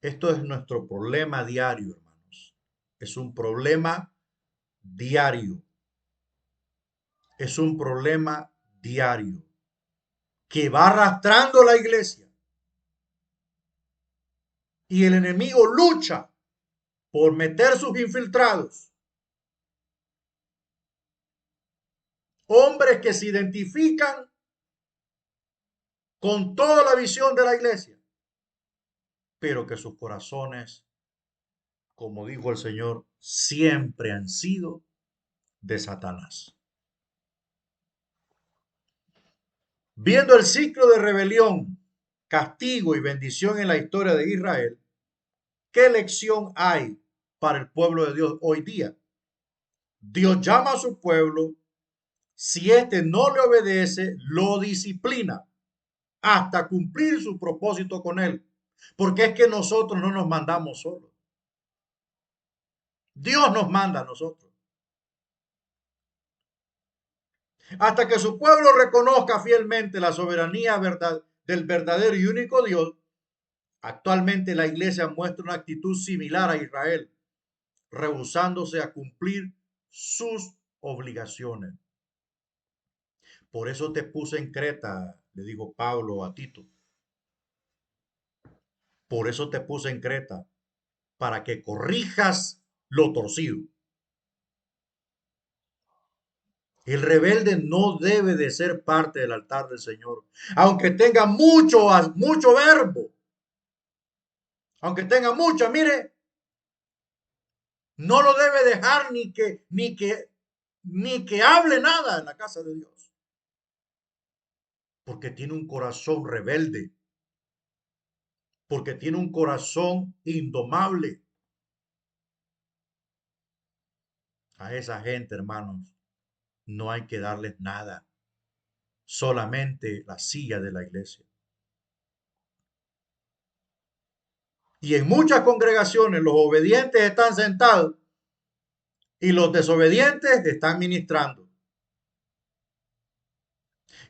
Esto es nuestro problema diario, hermanos. Es un problema diario. Es un problema diario que va arrastrando la iglesia. Y el enemigo lucha por meter sus infiltrados. Hombres que se identifican con toda la visión de la iglesia, pero que sus corazones, como dijo el Señor, siempre han sido de Satanás. Viendo el ciclo de rebelión, castigo y bendición en la historia de Israel, ¿qué lección hay para el pueblo de Dios hoy día? Dios llama a su pueblo, si éste no le obedece, lo disciplina hasta cumplir su propósito con él. Porque es que nosotros no nos mandamos solos. Dios nos manda a nosotros. Hasta que su pueblo reconozca fielmente la soberanía del verdadero y único Dios, actualmente la iglesia muestra una actitud similar a Israel, rehusándose a cumplir sus obligaciones. Por eso te puse en Creta, le dijo Pablo a Tito. Por eso te puse en Creta, para que corrijas lo torcido. El rebelde no debe de ser parte del altar del Señor, aunque tenga mucho verbo, aunque tenga mucho, mire, no lo debe dejar ni que hable nada en la casa de Dios, porque tiene un corazón rebelde. porque tiene un corazón indomable. A esa gente, hermanos, no hay que darles nada, solamente la silla de la iglesia. Y en muchas congregaciones los obedientes están sentados y los desobedientes están ministrando.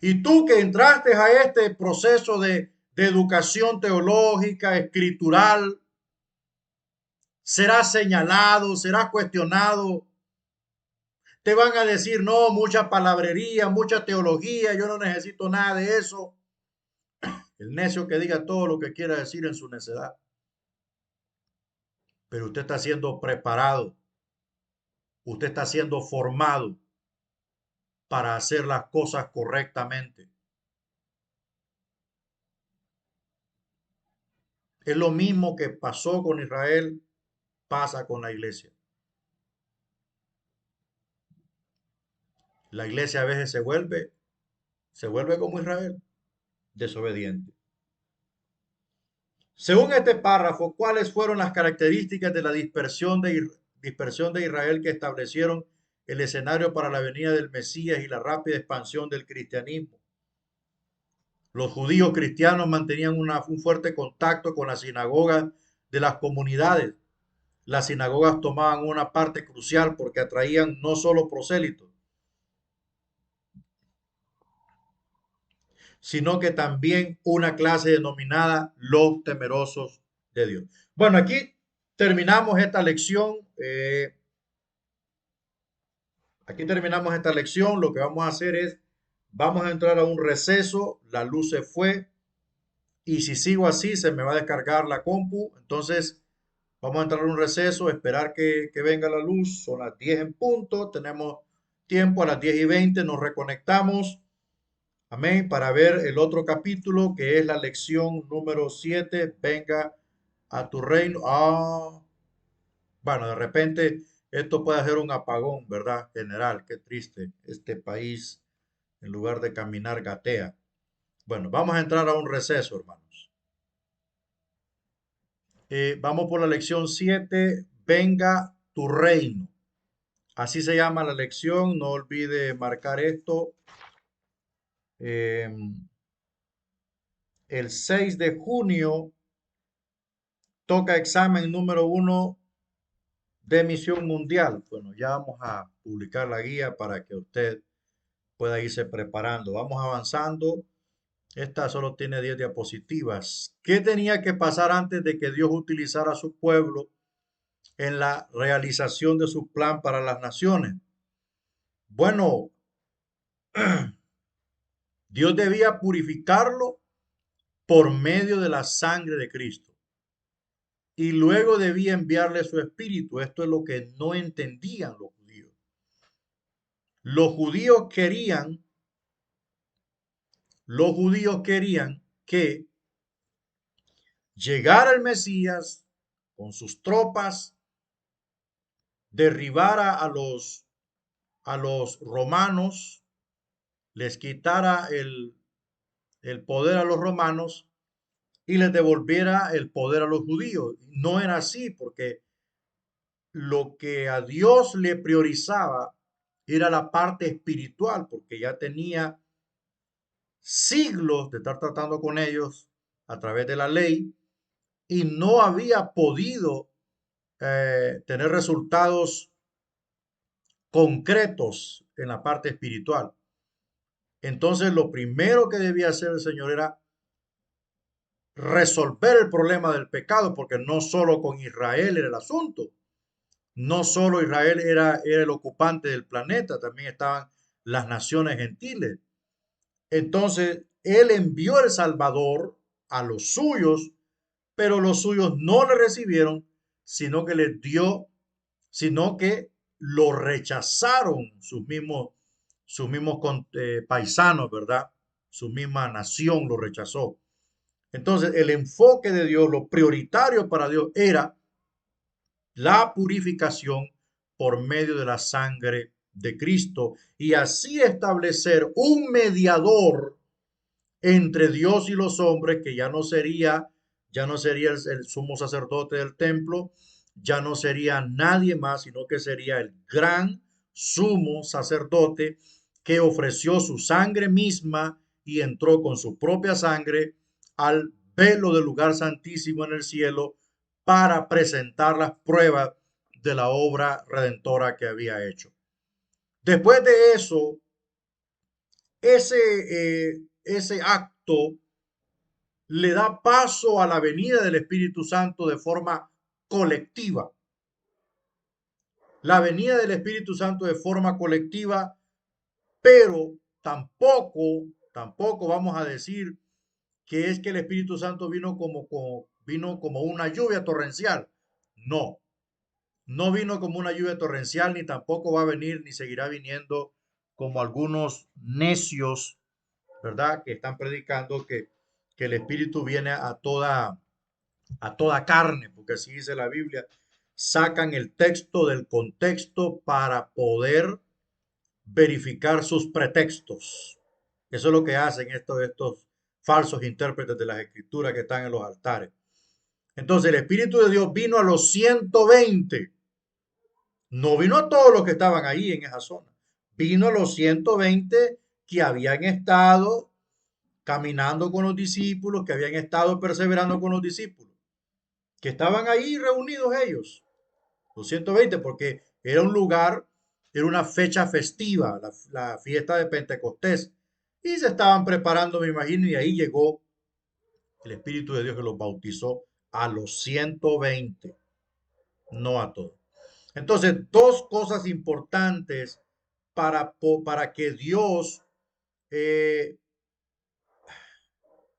Y tú que entraste a este proceso de educación teológica, escritural, serás señalado, serás cuestionado. Te van a decir, no, mucha palabrería, mucha teología, yo no necesito nada de eso. El necio que diga todo lo que quiera decir en su necedad. Pero usted está siendo preparado, usted está siendo formado para hacer las cosas correctamente. Es lo mismo que pasó con Israel, pasa con la iglesia. La iglesia a veces se vuelve como Israel, desobediente. Según este párrafo, ¿cuáles fueron las características de la dispersión de Israel que establecieron el escenario para la venida del Mesías y la rápida expansión del cristianismo? Los judíos cristianos mantenían un fuerte contacto con las sinagogas de las comunidades. Las sinagogas tomaban una parte crucial porque atraían no solo prosélitos, sino que también una clase denominada los temerosos de Dios. Bueno, aquí terminamos esta lección. Aquí terminamos esta lección. Lo que vamos a hacer es, vamos a entrar a un receso. La luz se fue. Y si sigo así, se me va a descargar la compu. Entonces, vamos a entrar a un receso, esperar que venga la luz. Son las 10 en punto. Tenemos tiempo, a las 10:20 nos reconectamos. Amén. Para ver el otro capítulo que es la lección número 7. Venga a tu reino. Bueno, de repente esto puede ser un apagón, ¿verdad? General, qué triste. Este país, en lugar de caminar, gatea. Bueno, vamos a entrar a un receso, hermanos. Vamos por la lección 7. Venga tu reino. Así se llama la lección. No olvide marcar esto. El 6 de junio toca examen número 1 de misión mundial. Bueno, ya vamos a publicar la guía para que usted pueda irse preparando. Vamos avanzando. Esta solo tiene 10 diapositivas. ¿Qué tenía que pasar antes de que Dios utilizara a su pueblo en la realización de su plan para las naciones? Bueno, Dios debía purificarlo por medio de la sangre de Cristo. Y luego debía enviarle su espíritu. Esto es lo que no entendían los judíos. Los judíos querían, los judíos querían que llegara el Mesías con sus tropas, derribara a los romanos, les quitara el poder a los romanos y les devolviera el poder a los judíos. No era así, porque lo que a Dios le priorizaba era la parte espiritual, porque ya tenía siglos de estar tratando con ellos a través de la ley y no había podido tener resultados concretos en la parte espiritual. Entonces, lo primero que debía hacer el Señor era resolver el problema del pecado, porque no solo con Israel era el asunto, no solo Israel era el ocupante del planeta, también estaban las naciones gentiles. Entonces, Él envió el Salvador a los suyos, pero los suyos no le recibieron, sino que les dio, sino que lo rechazaron sus mismos paisanos, ¿verdad? Su misma nación lo rechazó. Entonces, el enfoque de Dios, lo prioritario para Dios era la purificación por medio de la sangre de Cristo y así establecer un mediador entre Dios y los hombres que ya no sería ya no sería el sumo sacerdote del templo, ya no sería nadie más, sino que sería el gran sumo sacerdote que ofreció su sangre misma y entró con su propia sangre al velo del lugar santísimo en el cielo para presentar las pruebas de la obra redentora que había hecho. Después de eso, ese acto le da paso a la venida del Espíritu Santo de forma colectiva. La venida del Espíritu Santo de forma colectiva, pero tampoco vamos a decir que es que el Espíritu Santo vino como una lluvia torrencial. No, no vino como una lluvia torrencial, ni tampoco va a venir, ni seguirá viniendo como algunos necios, ¿verdad? Que están predicando que el Espíritu viene a toda carne, porque así dice la Biblia. Sacan el texto del contexto para poder verificar sus pretextos. Eso es lo que hacen estos falsos intérpretes de las escrituras que están en los altares. Entonces el Espíritu de Dios vino a los 120. No vino a todos los que estaban ahí en esa zona. Vino a los 120 que habían estado caminando con los discípulos, que habían estado perseverando con los discípulos, que estaban ahí reunidos ellos, los 120, porque era un lugar, era una fecha festiva, la fiesta de Pentecostés, y se estaban preparando, me imagino, y ahí llegó el Espíritu de Dios que los bautizó a los 120, no a todos. Entonces, dos cosas importantes para que Dios eh,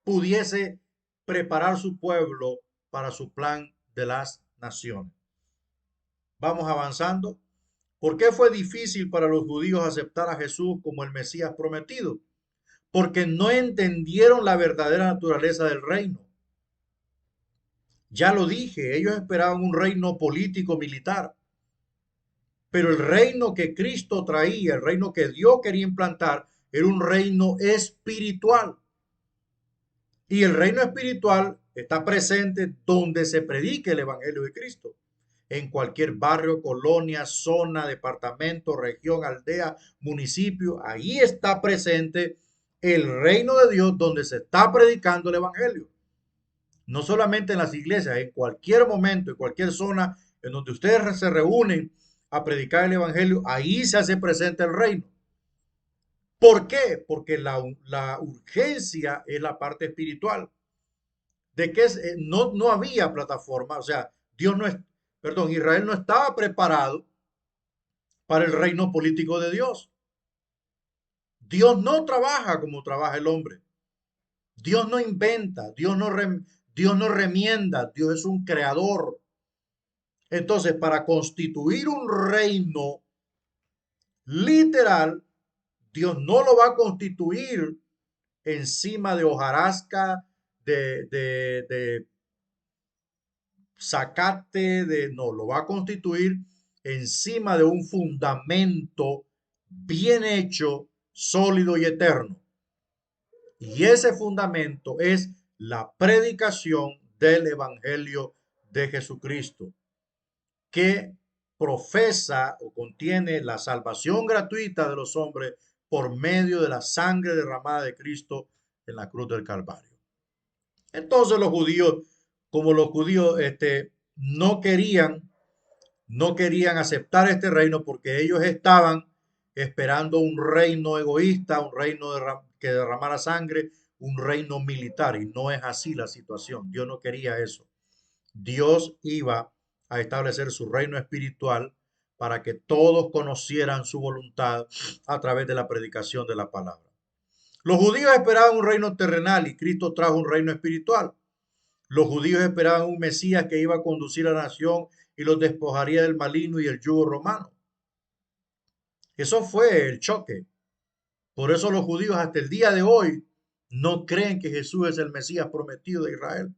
pudiese preparar su pueblo para su plan de las naciones. Vamos avanzando. ¿Por qué fue difícil para los judíos aceptar a Jesús como el Mesías prometido? Porque no entendieron la verdadera naturaleza del reino. Ya lo dije, ellos esperaban un reino político militar, pero el reino que Cristo traía, el reino que Dios quería implantar, era un reino espiritual. Y el reino espiritual está presente donde se predique el Evangelio de Cristo. En cualquier barrio, colonia, zona, departamento, región, aldea, municipio, ahí está presente el reino de Dios donde se está predicando el Evangelio. No solamente en las iglesias, en cualquier momento, en cualquier zona en donde ustedes se reúnen a predicar el Evangelio, ahí se hace presente el reino. ¿Por qué? Porque la urgencia es la parte espiritual. De que no había plataforma, o sea, Israel no estaba preparado para el reino político de Dios. Dios no trabaja como trabaja el hombre. Dios no inventa, Dios no remienda, Dios es un creador. Entonces, para constituir un reino literal, Dios no lo va a constituir encima de hojarasca, de zacate, no, lo va a constituir encima de un fundamento bien hecho, sólido y eterno. Y ese fundamento es la predicación del Evangelio de Jesucristo, que profesa o contiene la salvación gratuita de los hombres por medio de la sangre derramada de Cristo en la cruz del Calvario. Entonces como los judíos no querían aceptar este reino porque ellos estaban esperando un reino egoísta, un reino que derramara sangre, un reino militar. Y no es así la situación. Dios no quería eso. Dios iba a establecer su reino espiritual para que todos conocieran su voluntad a través de la predicación de la palabra. Los judíos esperaban un reino terrenal y Cristo trajo un reino espiritual. Los judíos esperaban un Mesías que iba a conducir a la nación y los despojaría del maligno y el yugo romano. Eso fue el choque. Por eso los judíos hasta el día de hoy no creen que Jesús es el Mesías prometido de Israel.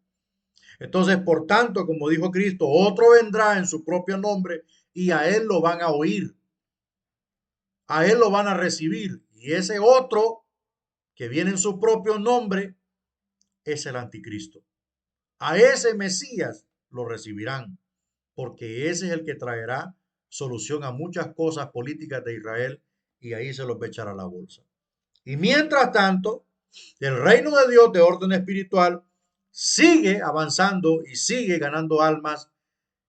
Entonces, por tanto, como dijo Cristo, otro vendrá en su propio nombre y a él lo van a oír. A él lo van a recibir. Y ese otro que viene en su propio nombre es el anticristo. A ese Mesías lo recibirán, porque ese es el que traerá solución a muchas cosas políticas de Israel y ahí se los va a echar a la bolsa. Y mientras tanto, el reino de Dios de orden espiritual sigue avanzando y sigue ganando almas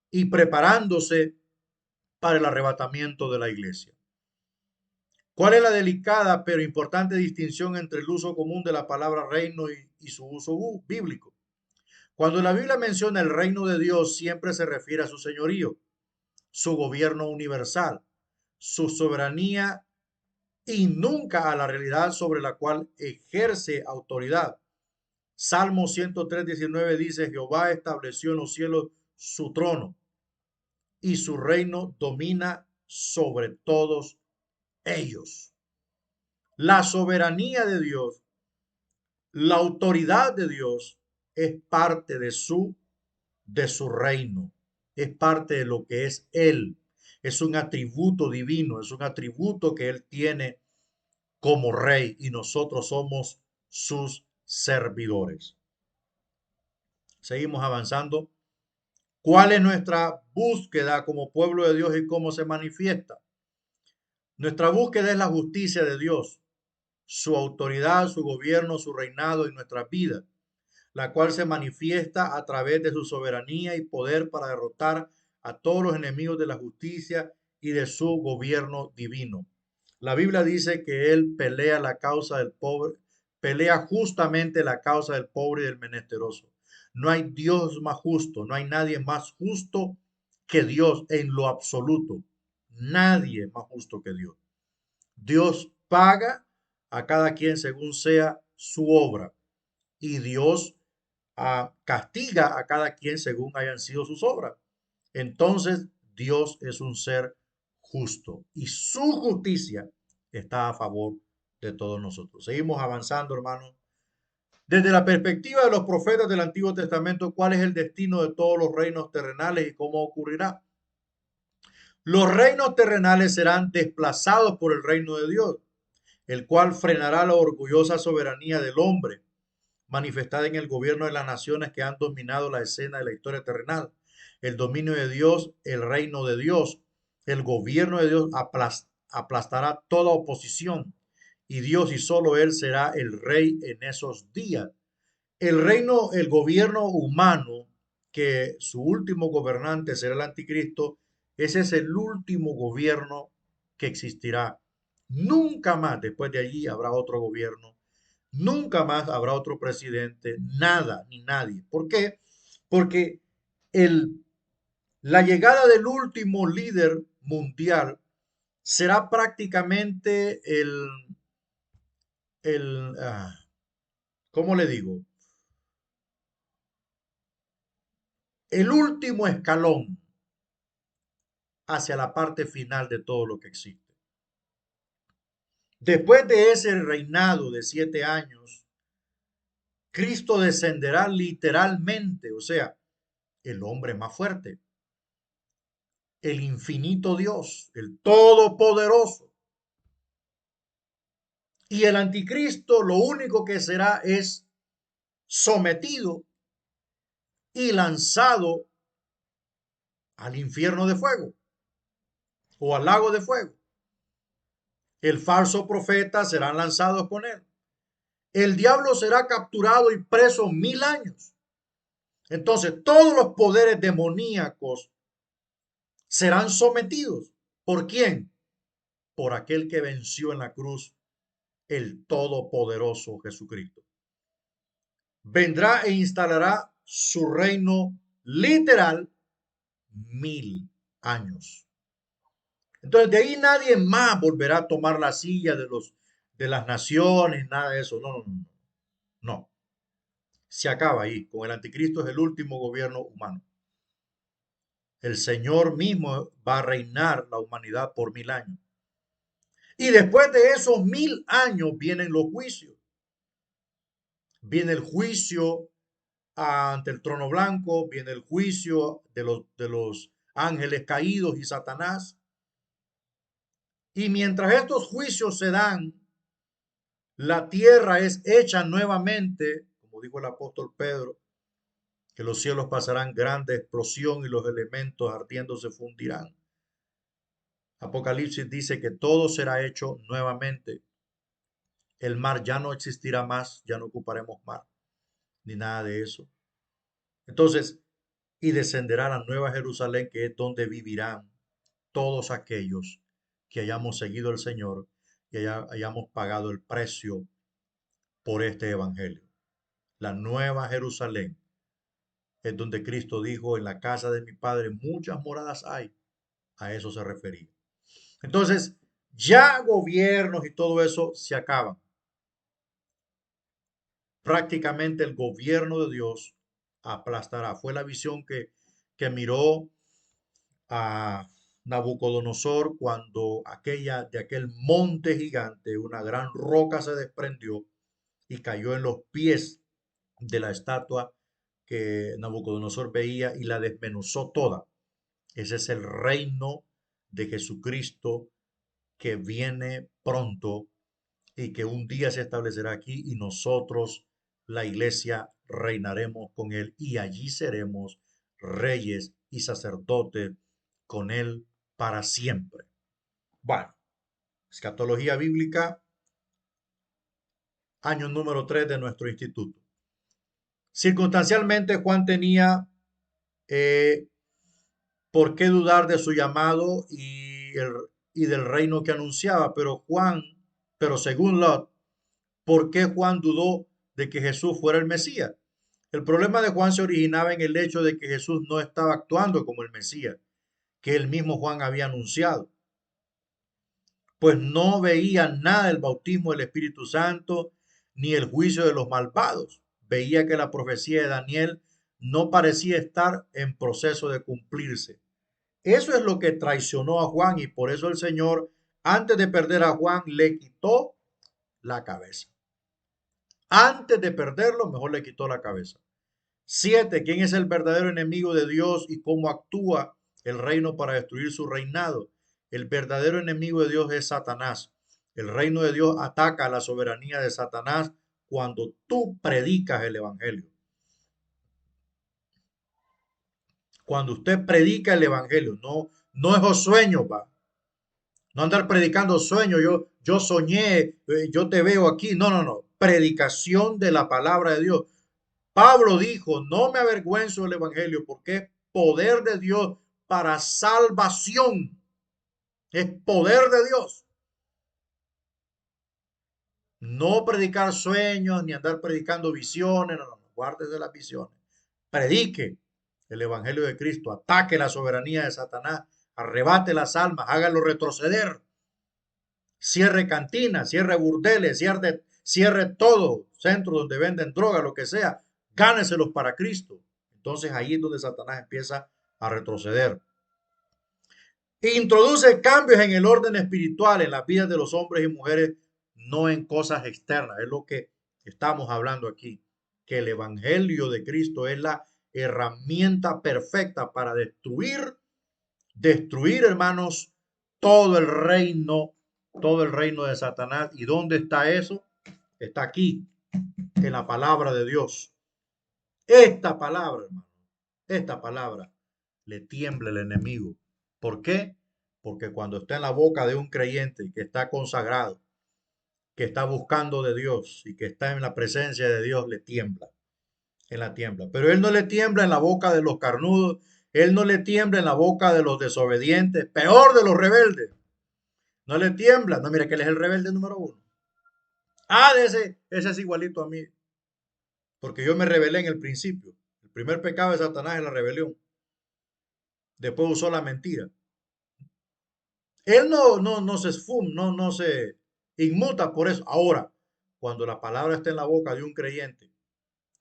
y preparándose para el arrebatamiento de la iglesia. ¿Cuál es la delicada pero importante distinción entre el uso común de la palabra reino y su uso bíblico? Cuando la Biblia menciona el reino de Dios, siempre se refiere a su señorío, su gobierno universal, su soberanía y nunca a la realidad sobre la cual ejerce autoridad. Salmo 103:19 dice: Jehová estableció en los cielos su trono y su reino domina sobre todos ellos. La soberanía de Dios, la autoridad de Dios es parte de su reino, es parte de lo que es Él, es un atributo divino, es un atributo que Él tiene como rey y nosotros somos sus servidores. Seguimos avanzando. ¿Cuál es nuestra búsqueda como pueblo de Dios y cómo se manifiesta? Nuestra búsqueda es la justicia de Dios, su autoridad, su gobierno, su reinado en nuestra vida, la cual se manifiesta a través de su soberanía y poder para derrotar a todos los enemigos de la justicia y de su gobierno divino. La Biblia dice que Él pelea la causa del pobre, pelea justamente la causa del pobre y del menesteroso. No hay Dios más justo, no hay nadie más justo que Dios en lo absoluto. Nadie más justo que Dios. Dios paga a cada quien según sea su obra y Dios castiga a cada quien según hayan sido sus obras. Entonces, Dios es un ser justo y su justicia está a favor de todos nosotros. Seguimos avanzando, hermanos. Desde la perspectiva de los profetas del Antiguo Testamento, ¿cuál es el destino de todos los reinos terrenales y cómo ocurrirá? Los reinos terrenales serán desplazados por el reino de Dios, el cual frenará la orgullosa soberanía del hombre manifestada en el gobierno de las naciones que han dominado la escena de la historia terrenal. El dominio de Dios, el reino de Dios, el gobierno de Dios aplastará toda oposición y Dios y solo Él será el rey en esos días. El reino, el gobierno humano, que su último gobernante será el anticristo, ese es el último gobierno que existirá. Nunca más después de allí habrá otro gobierno. Nunca más habrá otro presidente, nada ni nadie. ¿Por qué? Porque el, la llegada del último líder mundial será prácticamente el ¿cómo le digo? El último escalón hacia la parte final de todo lo que existe. Después de ese reinado de 7 años, Cristo descenderá literalmente, o sea, el hombre más fuerte, el infinito Dios, el todopoderoso. Y el anticristo lo único que será es sometido y lanzado al infierno de fuego o al lago de fuego. El falso profeta serán lanzados con él. El diablo será capturado y preso 1000 años. Entonces todos los poderes demoníacos serán sometidos. ¿Por quién? Por aquel que venció en la cruz, el todopoderoso Jesucristo. Vendrá e instalará su reino literal 1000 años. Entonces de ahí nadie más volverá a tomar la silla de las naciones, nada de eso. No, no, no, no. Se acaba ahí. Con el anticristo es el último gobierno humano. El Señor mismo va a reinar la humanidad por 1000 años. Y después de esos 1000 años vienen los juicios. Viene el juicio ante el trono blanco, viene el juicio de los ángeles caídos y Satanás. Y mientras estos juicios se dan, la tierra es hecha nuevamente, como dijo el apóstol Pedro, que los cielos pasarán grande explosión y los elementos ardiendo se fundirán. Apocalipsis dice que todo será hecho nuevamente. El mar ya no existirá más, ya no ocuparemos mar, ni nada de eso. Entonces, y descenderá la nueva Jerusalén, que es donde vivirán todos aquellos que hayamos seguido al Señor y hayamos pagado el precio por este evangelio. La nueva Jerusalén es donde Cristo dijo, en la casa de mi Padre muchas moradas hay. A eso se refería. Entonces, ya gobiernos y todo eso se acaban. Prácticamente el gobierno de Dios aplastará. Fue la visión que miró a Nabucodonosor cuando de aquel monte gigante, una gran roca se desprendió y cayó en los pies de la estatua que Nabucodonosor veía y la desmenuzó toda. Ese es el reino de Jesucristo que viene pronto y que un día se establecerá aquí y nosotros, la iglesia, reinaremos con él y allí seremos reyes y sacerdotes con él para siempre. Bueno, escatología bíblica, año número 3 de nuestro instituto. Circunstancialmente, Juan tenía eh, por qué dudar de su llamado y del reino que anunciaba, pero según Lot, ¿por qué Juan dudó de que Jesús fuera el Mesías? El problema de Juan se originaba en el hecho de que Jesús no estaba actuando como el Mesías, que el mismo Juan había anunciado, pues no veía nada del bautismo del Espíritu Santo ni el juicio de los malvados. Veía que la profecía de Daniel no parecía estar en proceso de cumplirse. Eso es lo que traicionó a Juan y por eso el Señor, antes de perder a Juan, le quitó la cabeza. Antes de perderlo, mejor le quitó la cabeza. 7. ¿Quién es el verdadero enemigo de Dios y cómo actúa el reino para destruir su reinado? El verdadero enemigo de Dios es Satanás. El reino de Dios ataca a la soberanía de Satanás cuando tú predicas el evangelio. Cuando usted predica el evangelio, no es sueño, va. No andar predicando sueños, yo soñé, yo te veo aquí. No. Predicación de la palabra de Dios. Pablo dijo, no me avergüenzo del evangelio porque es poder de Dios para salvación. Es poder de Dios. No predicar sueños ni andar predicando visiones. No, guárdese las visiones. Predique el evangelio de Cristo. Ataque la soberanía de Satanás. Arrebate las almas. Hágalo retroceder. Cierre cantinas, cierre burdeles, cierre todo, centro donde venden droga, lo que sea, gáneselos para Cristo. Entonces ahí es donde Satanás empieza a retroceder. Introduce cambios en el orden espiritual, en las vidas de los hombres y mujeres, no en cosas externas. Es lo que estamos hablando aquí, que el Evangelio de Cristo es la herramienta perfecta para destruir, hermanos, todo el reino todo el reino de Satanás. ¿Y dónde está eso? Está aquí, en la palabra de Dios. Esta palabra, hermano, esta palabra le tiembla el enemigo. ¿Por qué? Porque cuando está en la boca de un creyente que está consagrado, que está buscando de Dios y que está en la presencia de Dios, le tiembla. Él la tiembla. Pero él no le tiembla en la boca de los carnudos, él no le tiembla en la boca de los desobedientes, peor de los rebeldes. No le tiembla. No, mira que él es el rebelde número 1. Ah, ese es igualito a mí, porque yo me rebelé en el principio. El primer pecado de Satanás es la rebelión. Después usó la mentira. Él no se esfuma, no se inmuta por eso. Ahora, cuando la palabra está en la boca de un creyente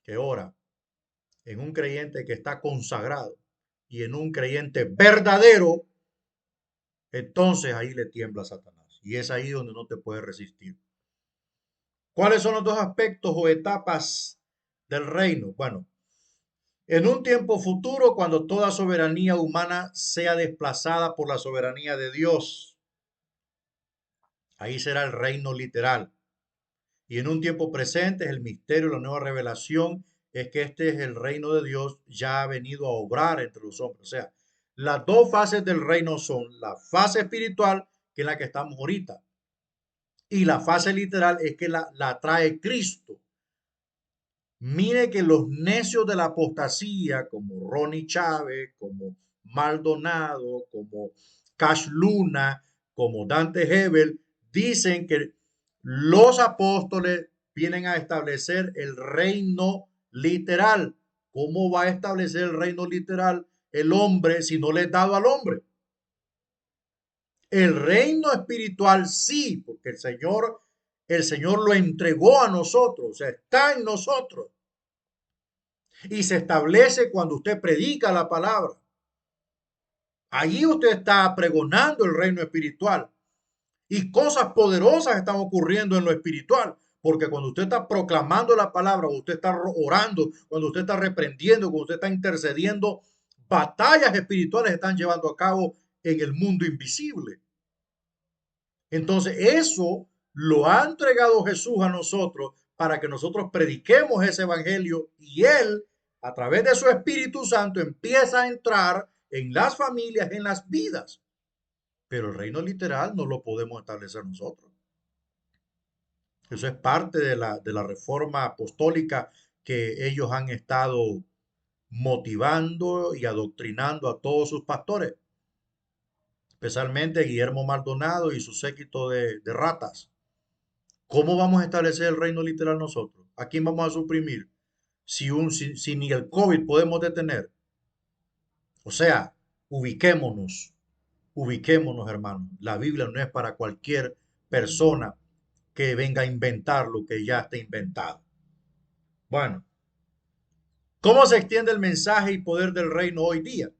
que ora, en un creyente que está consagrado y en un creyente verdadero, entonces ahí le tiembla a Satanás. Y es ahí donde no te puede resistir. ¿Cuáles son los dos aspectos o etapas del reino? Bueno, en un tiempo futuro, cuando toda soberanía humana sea desplazada por la soberanía de Dios, ahí será el reino literal. Y en un tiempo presente es el misterio, la nueva revelación es que este es el reino de Dios ya ha venido a obrar entre los hombres. O sea, las dos fases del reino son la fase espiritual, que es la que estamos ahorita, y la fase literal es que la trae Cristo. Mire que los necios de la apostasía, como Ronnie Chávez, como Maldonado, como Cash Luna, como Dante Hebel, dicen que los apóstoles vienen a establecer el reino literal. ¿Cómo va a establecer el reino literal el hombre si no le es dado al hombre? El reino espiritual sí, porque el Señor lo entregó a nosotros, o sea, está en nosotros. Y se establece cuando usted predica la palabra. Allí usted está pregonando el reino espiritual y cosas poderosas están ocurriendo en lo espiritual. Porque cuando usted está proclamando la palabra, usted está orando, cuando usted está reprendiendo, cuando usted está intercediendo, batallas espirituales están llevando a cabo en el mundo invisible. Entonces, eso lo ha entregado Jesús a nosotros para que nosotros prediquemos ese evangelio y Él, a través de su Espíritu Santo, empieza a entrar en las familias, en las vidas. Pero el reino literal no lo podemos establecer nosotros. Eso es parte de la reforma apostólica que ellos han estado motivando y adoctrinando a todos sus pastores, especialmente Guillermo Maldonado y su séquito de ratas. ¿Cómo vamos a establecer el reino literal nosotros? ¿A quién vamos a suprimir? Si ni el COVID podemos detener. O sea, ubiquémonos, ubiquémonos, hermanos. La Biblia no es para cualquier persona que venga a inventar lo que ya está inventado. Bueno, ¿cómo se extiende el mensaje y poder del reino hoy día?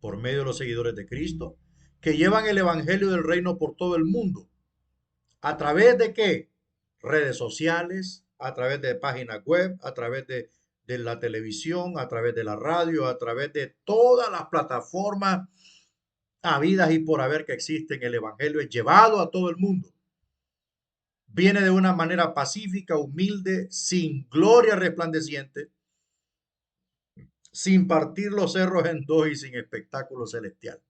Por medio de los seguidores de Cristo, que llevan el evangelio del reino por todo el mundo. ¿A través de qué? Redes sociales, a través de páginas web, a través de la televisión, a través de la radio, a través de todas las plataformas habidas y por haber que existen. El evangelio es llevado a todo el mundo. Viene de una manera pacífica, humilde, sin gloria resplandeciente, sin partir los cerros en dos y sin espectáculo celestial.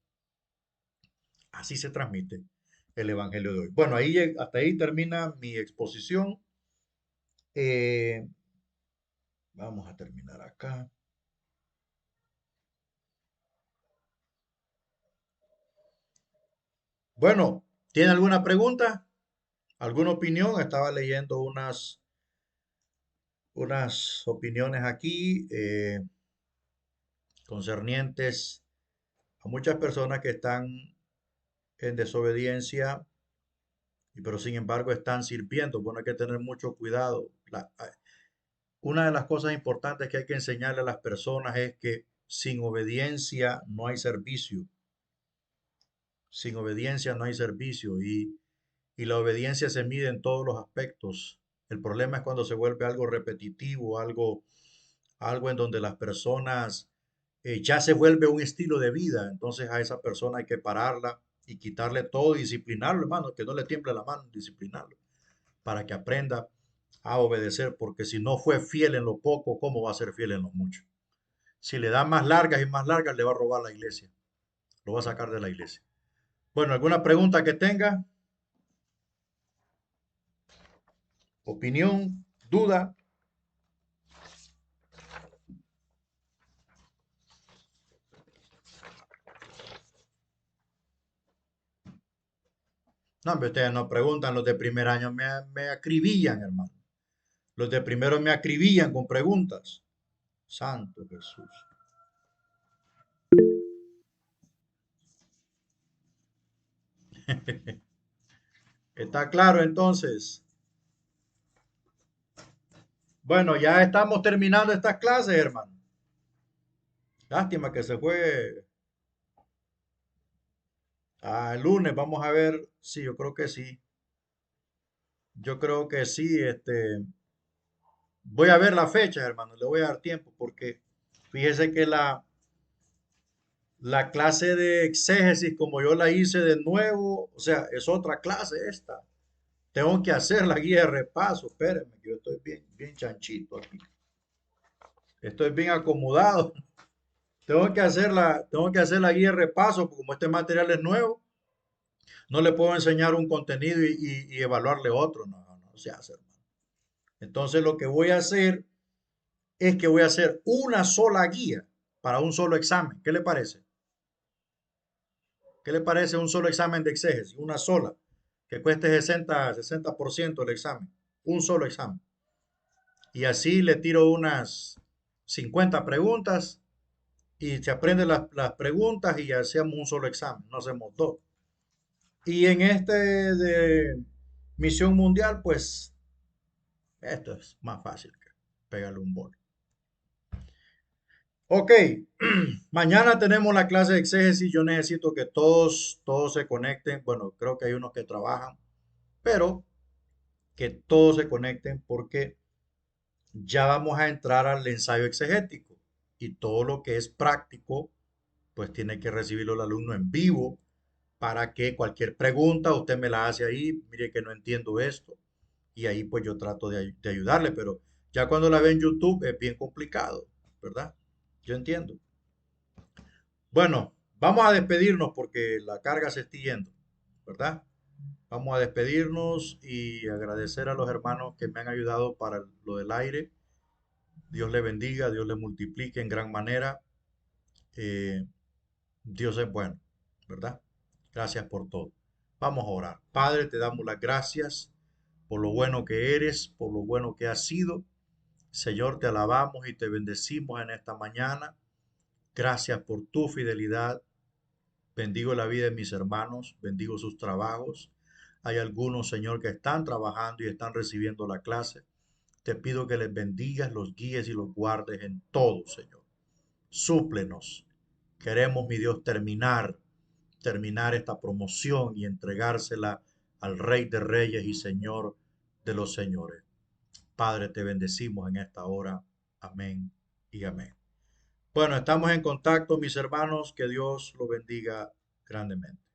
Así se transmite el evangelio de hoy. Bueno, hasta ahí termina mi exposición. Eh, Vamos a terminar acá. Bueno, ¿tiene alguna pregunta? ¿Alguna opinión? Estaba leyendo unas opiniones aquí concernientes a muchas personas que están en desobediencia, pero sin embargo están sirviendo. Bueno, hay que tener mucho cuidado. Una de las cosas importantes que hay que enseñarle a las personas es que sin obediencia no hay servicio. Sin obediencia no hay servicio y la obediencia se mide en todos los aspectos. El problema es cuando se vuelve algo repetitivo, algo en donde las personas ya se vuelve un estilo de vida. Entonces a esa persona hay que pararla y quitarle todo, disciplinarlo, hermano, que no le tiemble la mano, disciplinarlo, para que aprenda a obedecer, porque si no fue fiel en lo poco, ¿cómo va a ser fiel en lo mucho? Si le da más largas y más largas, le va a robar la iglesia, lo va a sacar de la iglesia. Bueno, ¿alguna pregunta que tenga? ¿Opinión? ¿Duda? No, hombre, ustedes no preguntan, los de primer año me acribillan, hermano. Los de primero me acribillan con preguntas. Santo Jesús. ¿Está claro entonces? Bueno, ya estamos terminando estas clases, hermano. Lástima que se fue el lunes. Vamos a ver. Sí, yo creo que sí. Yo creo que sí. Voy a ver la fecha, hermano. Le voy a dar tiempo porque fíjese que la clase de exégesis, como yo la hice de nuevo, o sea, es otra clase esta. Tengo que hacer la guía de repaso. Espérenme, que yo estoy bien, bien chanchito aquí. Estoy bien acomodado. Tengo que hacer la guía de repaso, porque como este material es nuevo, no le puedo enseñar un contenido y evaluarle otro. No, no, no se hace, hermano. Entonces lo que voy a hacer es que voy a hacer una sola guía para un solo examen. ¿Qué le parece? ¿Qué le parece un solo examen de exégesis? Una sola, que cueste 60% el examen. Un solo examen. Y así le tiro unas 50 preguntas y se aprenden las preguntas y hacemos un solo examen, no hacemos dos. Y en este de misión mundial, pues esto es más fácil que pegarle un bol. Ok, mañana tenemos la clase de exégesis. Yo necesito que todos se conecten. Bueno, creo que hay unos que trabajan, pero que todos se conecten porque ya vamos a entrar al ensayo exegético y todo lo que es práctico, pues tiene que recibirlo el alumno en vivo para que cualquier pregunta usted me la hace ahí, mire que no entiendo esto, y ahí pues yo trato de ayudarle, pero ya cuando la ve en YouTube es bien complicado, ¿verdad? Yo entiendo. Bueno, vamos a despedirnos porque la carga se está yendo, ¿verdad? Vamos a despedirnos y agradecer a los hermanos que me han ayudado para lo del aire. Dios le bendiga, Dios le multiplique en gran manera. Eh, Dios es bueno, ¿verdad? Gracias por todo. Vamos a orar. Padre, te damos las gracias por lo bueno que eres, por lo bueno que has sido. Señor, te alabamos y te bendecimos en esta mañana. Gracias por tu fidelidad. Bendigo la vida de mis hermanos, bendigo sus trabajos. Hay algunos, Señor, que están trabajando y están recibiendo la clase. Te pido que les bendigas, los guíes y los guardes en todo, Señor. Súplenos. Queremos, mi Dios, terminar esta promoción y entregársela al Rey de Reyes y Señor de los Señores. Padre, te bendecimos en esta hora. Amén y amén. Bueno, estamos en contacto, mis hermanos. Que Dios lo bendiga grandemente.